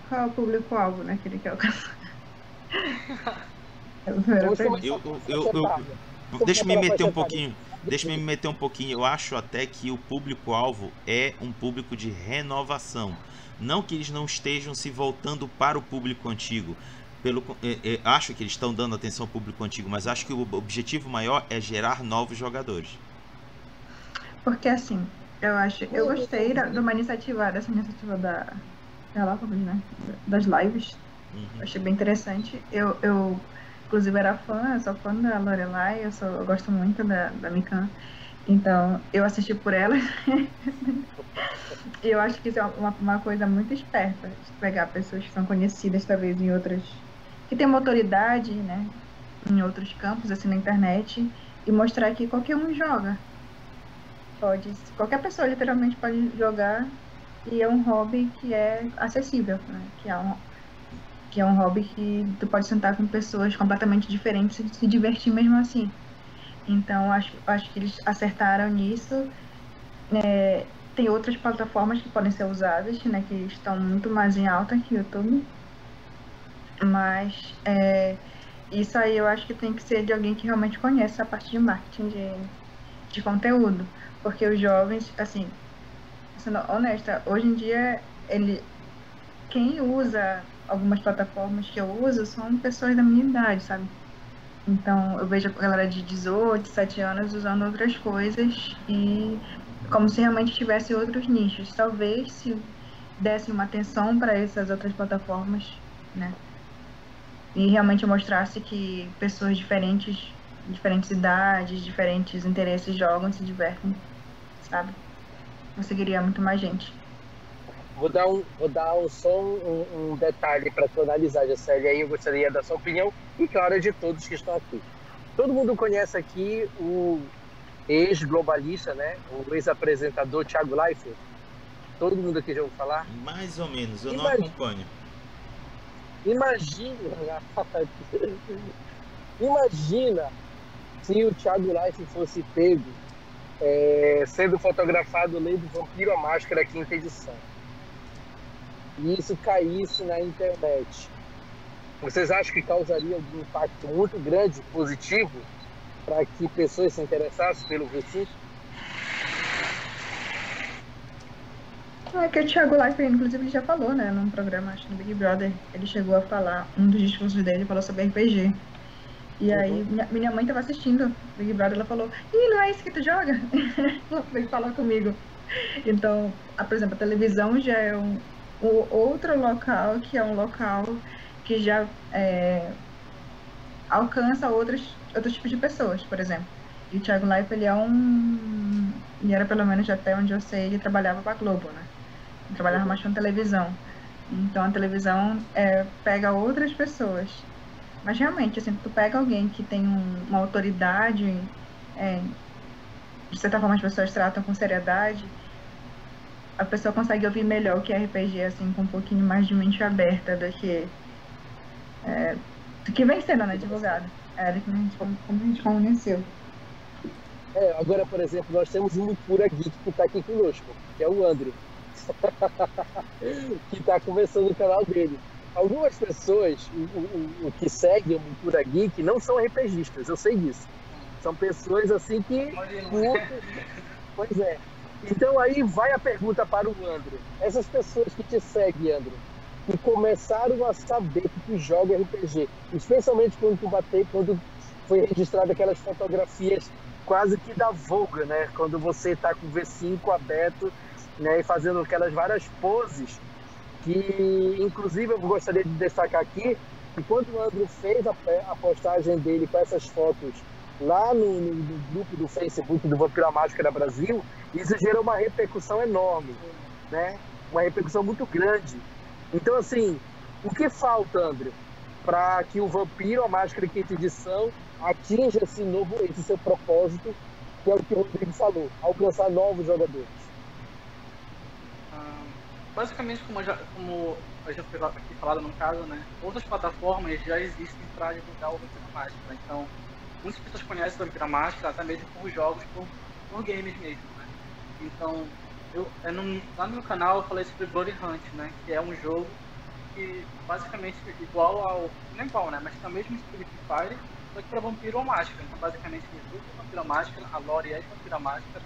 Qual é o público-alvo, né, que ele quer alcançar? Deixa eu me meter um pouquinho. Deixa-me me meter um pouquinho. Eu acho até que o público-alvo é um público de renovação. Não que eles não estejam se voltando para o público antigo. Acho que eles estão dando atenção ao público antigo, mas acho que o objetivo maior é gerar novos jogadores. Porque assim, eu gostei dessa iniciativa das lives, Uhum. Achei bem interessante. Eu inclusive, era fã, eu sou fã da Lorelai, eu gosto muito da Mikan. Então, eu assisti por ela. E eu acho que isso é uma coisa muito esperta, de pegar pessoas que são conhecidas, talvez, em outras... que têm uma autoridade, né? Em outros campos, assim, na internet, e mostrar que qualquer um joga. Qualquer pessoa, literalmente, pode jogar, e é um hobby que é acessível, né? Que é um hobby que tu pode sentar com pessoas completamente diferentes e se divertir mesmo assim. Então, acho que eles acertaram nisso. Tem outras plataformas que podem ser usadas, né, que estão muito mais em alta que o YouTube, mas isso aí eu acho que tem que ser de alguém que realmente conhece a parte de marketing de conteúdo, porque os jovens, assim, sendo honesta, hoje em dia, quem usa algumas plataformas que eu uso são pessoas da minha idade, sabe? Então, eu vejo a galera de 18, 17 anos usando outras coisas e como se realmente tivesse outros nichos. Talvez se desse uma atenção para essas outras plataformas, né? E realmente mostrasse que pessoas diferentes idades, diferentes interesses jogam, se divertem, sabe? Conseguiria muito mais gente. Vou dar só um detalhe para tu analisar, Jacely. Aí eu gostaria da sua opinião e, claro, de todos que estão aqui. Todo mundo conhece aqui o ex-globalista, né? O ex-apresentador Thiago Leifert. Todo mundo aqui já ouviu falar? Mais ou menos, eu não Imagina, acompanho. imagina se o Thiago Leifert fosse pego sendo fotografado lendo Vampiro à Máscara, quinta edição. E isso caísse na internet. Vocês acham que causaria algum impacto muito grande, positivo, para que pessoas se interessassem pelo V5? É que o Thiago Leifert, inclusive, ele já falou, né, num programa, acho que no Big Brother, ele chegou a falar, um dos discursos dele falou sobre RPG. E aí, minha mãe tava assistindo Big Brother, ela falou, ih, não é isso que tu joga? Ela veio falar comigo. Então, por exemplo, a televisão já é um outro local, que é um local que já alcança outros tipos de pessoas, por exemplo. E o Thiago Leifert, ele era, pelo menos até onde eu sei, ele trabalhava para a Globo, né? Ele trabalhava mais com televisão. Então, a televisão pega outras pessoas. Mas, realmente, assim, tu pega alguém que tem uma autoridade, de certa forma as pessoas tratam com seriedade, a pessoa consegue ouvir melhor o que é RPG, assim, com um pouquinho mais de mente aberta do que vem sendo, né, divulgado. Como a gente conheceu. Agora, por exemplo, nós temos um Pura Geek que está aqui conosco, que é o André, que está começando o canal dele. Algumas pessoas o que seguem o Pura Geek não são RPGistas, eu sei disso. São pessoas assim que curtem. Pois é. Então aí vai a pergunta para o André. Essas pessoas que te seguem, André, que começaram a saber que tu joga RPG, especialmente quando foi registrado aquelas fotografias quase que da Vogue, né? Quando você está com o V5 aberto, né, e fazendo aquelas várias poses, que inclusive eu gostaria de destacar aqui que quando o André fez a postagem dele com essas fotos lá no grupo do Facebook do Vampiro à Máscara Brasil, isso gerou uma repercussão enorme, né? Uma repercussão muito grande. Então, assim, o que falta, André, para que o Vampiro à Máscara quinta edição atinja esse seu propósito, que é o que o Rodrigo falou, alcançar novos jogadores? Basicamente, como eu já foi aqui falado no caso, né, outras plataformas já existem para divulgar o Vampiro à Máscara. Então, muitas pessoas conhecem o Vampiro à Máscara até mesmo por jogos, por games mesmo, né? Então, lá no meu canal eu falei sobre Blood Hunt, né, que é um jogo que basicamente igual ao... não igual, né, mas é o mesmo estilo de Free Fire, só que para Vampiro à Máscara. Então, basicamente, o jogo é Vampiro à Máscara, a lore é de Vampiro à Máscara.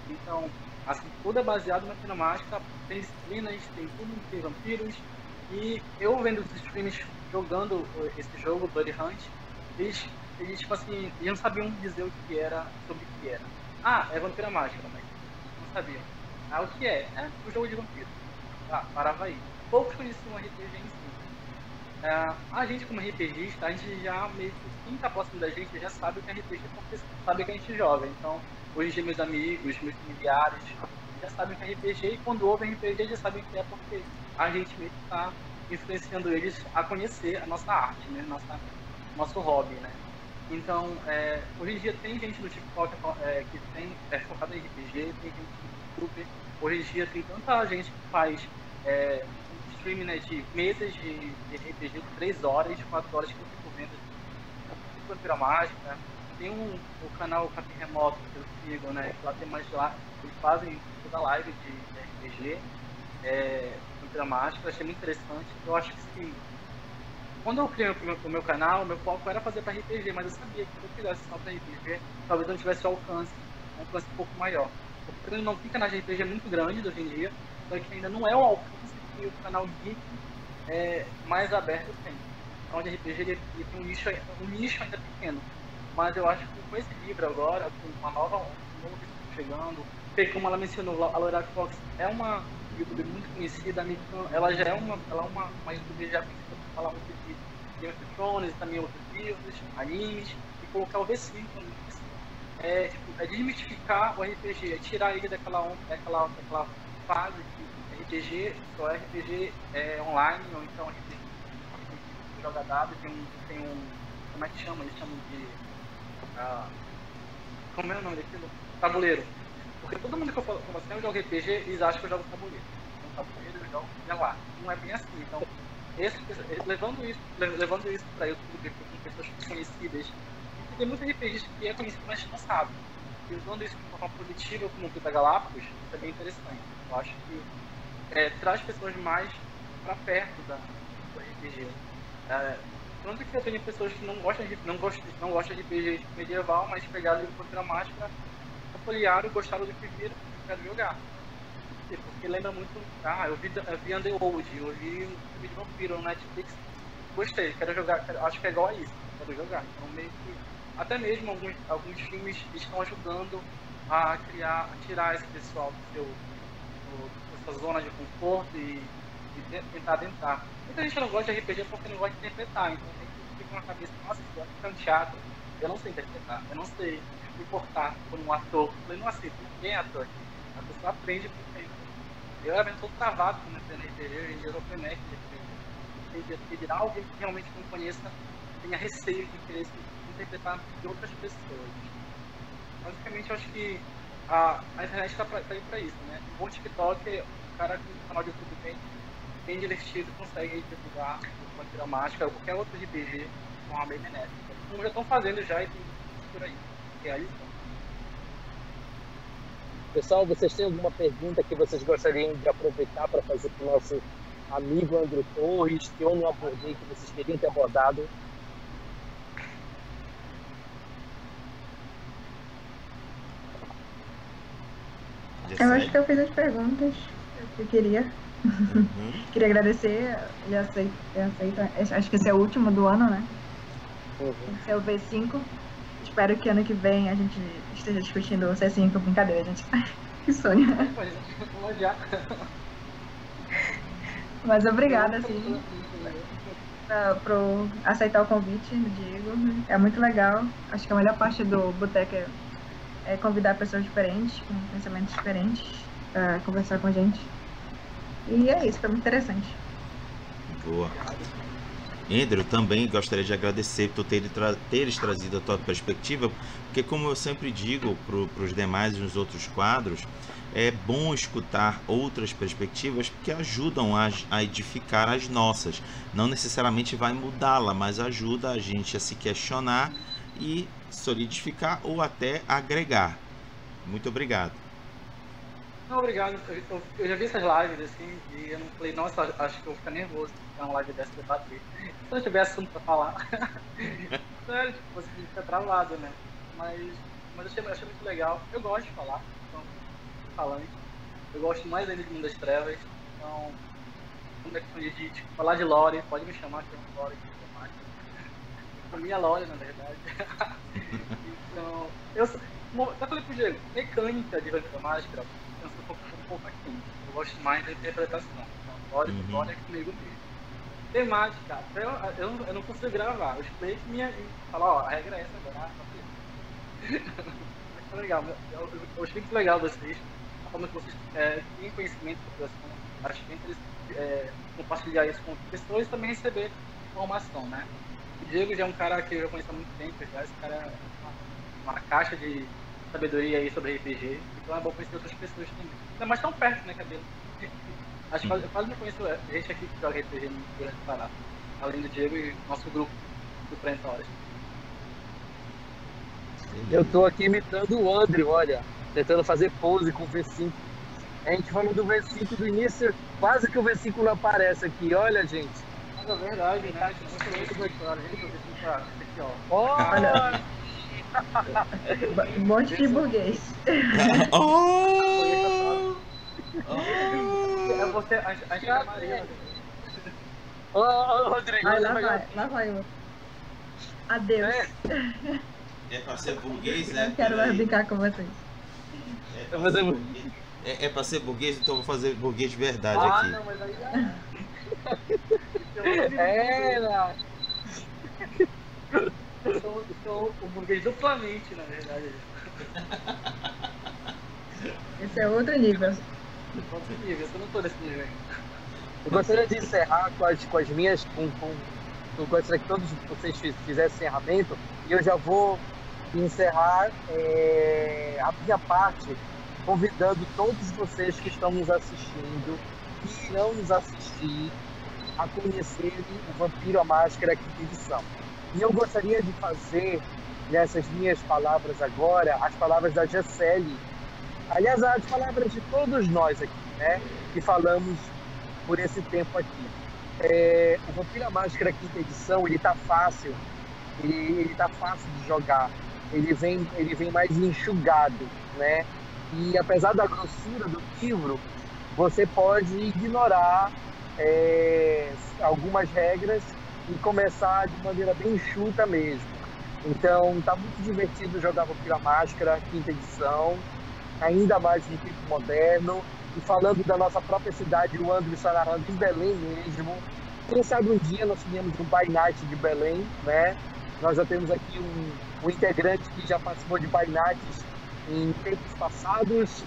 Então, assim, tudo é baseado no Vampiro à Máscara, tem disciplinas, tem tudo, tem vampiros. E eu vendo os streamers jogando esse jogo, Blood Hunt, eles tipo assim, eles não sabiam dizer o que era, sobre o que era. Ah, é Vampiro à Máscara, mas não sabiam. Ah, o que é? É o jogo de vampiro. Ah, parava aí. Poucos conheciam RPG em si. A gente como RPGista, a gente já meio que, quem tá próximo da gente já sabe o que é RPG porque sabe que a gente joga. Então, hoje em dia meus amigos, meus familiares já sabem o que é RPG e quando ouvem RPG já sabem o que é porque a gente meio que tá influenciando eles a conhecer a nossa arte, né? Nosso hobby, né? Então, hoje em dia tem gente no TikTok que é focada em RPG, tem gente no YouTube. Hoje em dia tem tanta gente que faz streaming, né, de mesas de RPG de 3 horas, 4 horas que eu fico vendo de Vampira Mágica. Tem o canal Capim Remoto que eu sigo, né? Lá tem mais lá, eles fazem toda live de RPG, Vampira Mágica, eu achei muito interessante. Eu acho que sim. Quando eu criei o meu canal, meu foco era fazer para RPG, mas eu sabia que se eu fizesse só para RPG, talvez eu não tivesse um alcance um pouco maior. Porque ele não fica nas RPG muito grandes hoje em dia, só que ainda não é o alcance que o canal geek mais aberto tem. Então, o RPG ele tem um nicho ainda pequeno. Mas eu acho que com esse livro agora, com uma nova chegando, porque como ela mencionou, a Laura Fox é uma youtuber muito conhecida, ela já é uma youtuber já conhecida por falar muito de Game of Thrones, também outros livros, animes, e colocar o V5 nisso. É desmistificar o RPG, é tirar ele daquela fase que RPG só é RPG online, ou então RPG joga dado, tem um como é que chama? Eles chamam de como é o nome daquilo? Tabuleiro. Porque todo mundo que eu falo com você, eu jogo RPG, eles acham que eu jogo tabuleiro. Então, tabuleiro eu jogo lá. Não é bem assim. Então, levando isso para YouTube, com pessoas conhecidas, e tem muitos RPGistas que é conhecido, mas não sabe. E usando isso de forma positiva, como o Pita Galápagos, isso é bem interessante. Eu acho que traz pessoas mais para perto do RPG. Tanto que eu tenho pessoas que não gostam de RPG medieval, mas pegaram o livro Mágica, folhearam, gostaram do que viram e quero jogar. Porque lembra muito. Eu vi Underworld, eu vi um vídeo Vampiro no Netflix, gostei, quero jogar, acho que é igual a isso, quero jogar. Então meio que até mesmo alguns filmes estão ajudando a tirar esse pessoal da sua zona de conforto e tentar adentrar. Muita gente não gosta de RPG porque não gosta de interpretar, então tem que ficar na cabeça, nossa, se eu ficar no teatro, eu não sei interpretar, eu não sei me portar como um ator. Eu falei, não aceito, ninguém é ator aqui. A pessoa aprende por tempo. Eu era todo travado quando entrei no RPG, hoje em dia eu sou frenético de RPG. Tem que alguém que realmente não conheça, tenha receio de querer se interpretar de outras pessoas. Basicamente, eu acho que a internet está aí para isso, né? Um bom TikTok, o cara com um canal de YouTube bem divertido, consegue divulgar uma Vampira Mágica ou qualquer outro RPG de forma bem benéfica. Como já estão fazendo já e tem por aí. Pessoal, vocês têm alguma pergunta que vocês gostariam de aproveitar para fazer para o nosso amigo Andrew Torres, que eu não abordei, que vocês queriam ter abordado? Eu acho que eu fiz as perguntas que eu queria. Queria agradecer, ele aceita, acho que esse é o último do ano, né? Esse é o V5. Espero que ano que vem a gente esteja discutindo o C5, brincadeira, gente. Que sonho. Mas obrigada, assim, por aceitar o convite do Diego. É muito legal. Acho que a melhor parte do Boteco é convidar pessoas diferentes, com pensamentos diferentes, para conversar com a gente. E é isso, foi muito interessante. Boa. Andrew, também gostaria de agradecer por teres trazido a tua perspectiva, porque como eu sempre digo para os demais nos outros quadros, é bom escutar outras perspectivas porque ajudam a edificar as nossas. Não necessariamente vai mudá-la, mas ajuda a gente a se questionar e solidificar ou até agregar. Muito obrigado. Não, obrigado. Eu já vi essas lives assim e eu não falei, nossa, acho que eu vou ficar nervoso se uma live dessa debater. Se eu tivesse assunto pra falar, sério, tipo, você fica travado, né? Mas eu achei muito legal. Eu gosto de falar, então, falante. Eu gosto mais ainda de Mundo das Trevas, então, quando é questão de tipo, falar de lore, pode me chamar que eu não lore de temática. Pra mim é lore, na verdade. Então, eu falei pro Diego, mecânica de Vampira Mágica, eu sou um pouco aqui. Eu gosto mais da interpretação. Então, lore é comigo mesmo. temática. Eu não consigo gravar. Os players me falam, ó, a regra é essa agora. Mas tá legal. Eu achei muito legal vocês. A forma que vocês têm conhecimento da população. Acho que eles compartilhar isso com outras pessoas e também receber informação, né? O Diego já é um cara que eu já conheço há muito tempo, já. Esse cara é uma caixa de sabedoria aí sobre RPG. Então é bom conhecer outras pessoas também. Ainda mais tão perto, né, Cabelo? Acho que eu quase não conheço gente aqui que joga RPG no Grande Pará. Além do Diego e nosso grupo do 40 Horas. Eu tô aqui imitando o Andrew, olha, tentando fazer pose com o V5. A gente falou do V5 do início, quase que o V5 não aparece aqui, olha, gente. Mas é verdade, né? Não conheço o V5, gente, o V5 tá aqui, ó. Olha! Um monte de burguês. É você, a gente é Maria. Ô, Rodrigo, Ai, você lá vai- vai eu. Adeus. É pra ser burguês, Eu né? não quero mais Peraí. brincar com vocês. É pra ser burguês. É pra ser burguês, então eu vou fazer burguês de verdade aqui. Não, mas aí Não. eu sou o burguês duplamente, na verdade. Esse é outro nível. Outro nível, eu não tô nesse nível ainda. Eu gostaria de encerrar com as minhas. Eu gostaria que todos vocês fizessem encerramento e eu já vou encerrar a minha parte convidando todos vocês que estão nos assistindo e irão nos assistir a conhecerem o Vampiro à Máscara Quinta Edição. E eu gostaria de fazer nessas minhas palavras agora as palavras da Gisele, aliás, as palavras de todos nós aqui, né, que falamos por esse tempo aqui. O Vampiro à Máscara Quinta Edição, ele tá fácil, ele tá fácil de jogar, ele vem mais enxugado, né? E apesar da grossura do livro, você pode ignorar algumas regras e começar de maneira bem enxuta mesmo. Então, tá muito divertido jogar Vampiro à Máscara Quinta Edição, ainda mais no tempo moderno. E falando da nossa própria cidade, o Andrew está narrando em Belém mesmo. Quem sabe um dia nós tenhamos um By Night de Belém, né? Nós já temos aqui um integrante que já participou de By Nights em tempos passados.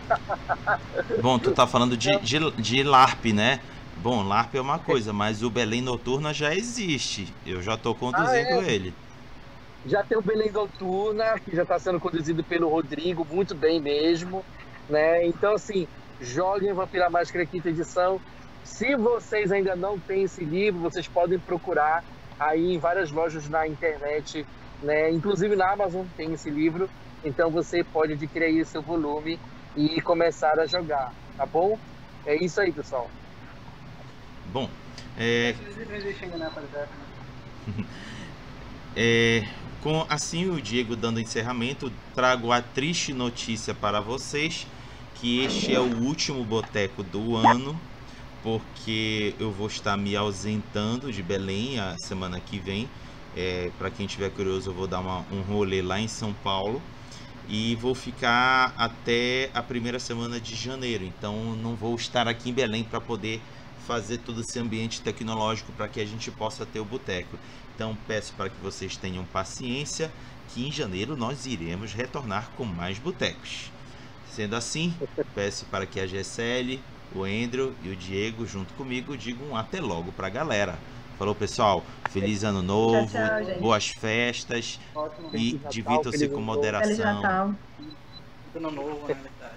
Bom, tu tá falando de LARP, né? Bom, LARP é uma coisa, mas o Belém Noturna já existe. Eu já tô conduzindo ele. Já tem o Belém Noturna, que já está sendo conduzido pelo Rodrigo, muito bem mesmo, né? Então, assim, joguem Vampiro à Máscara Quinta Edição. Se vocês ainda não têm esse livro, vocês podem procurar aí em várias lojas na internet, né? Inclusive na Amazon tem esse livro. Então você pode adquirir aí seu volume e começar a jogar, tá bom? É isso aí, pessoal. Bom, com assim o Diego dando encerramento, trago a triste notícia para vocês que este é o último boteco do ano, porque eu vou estar me ausentando de Belém a semana que vem. Para quem estiver curioso, eu vou dar um rolê lá em São Paulo e vou ficar até a primeira semana de janeiro. Então não vou estar aqui em Belém para poder fazer todo esse ambiente tecnológico para que a gente possa ter o boteco. Então peço para que vocês tenham paciência, que em janeiro nós iremos retornar com mais botecos. Sendo assim, peço para que a Gisele, o Andrew e o Diego junto comigo digam até logo para a galera. Falou, pessoal, feliz ano novo, Tchau, gente. boas festas. Ótimo. E Natal, divirtam-se feliz com ano novo. Feliz moderação. Natal. Ano novo, na verdade.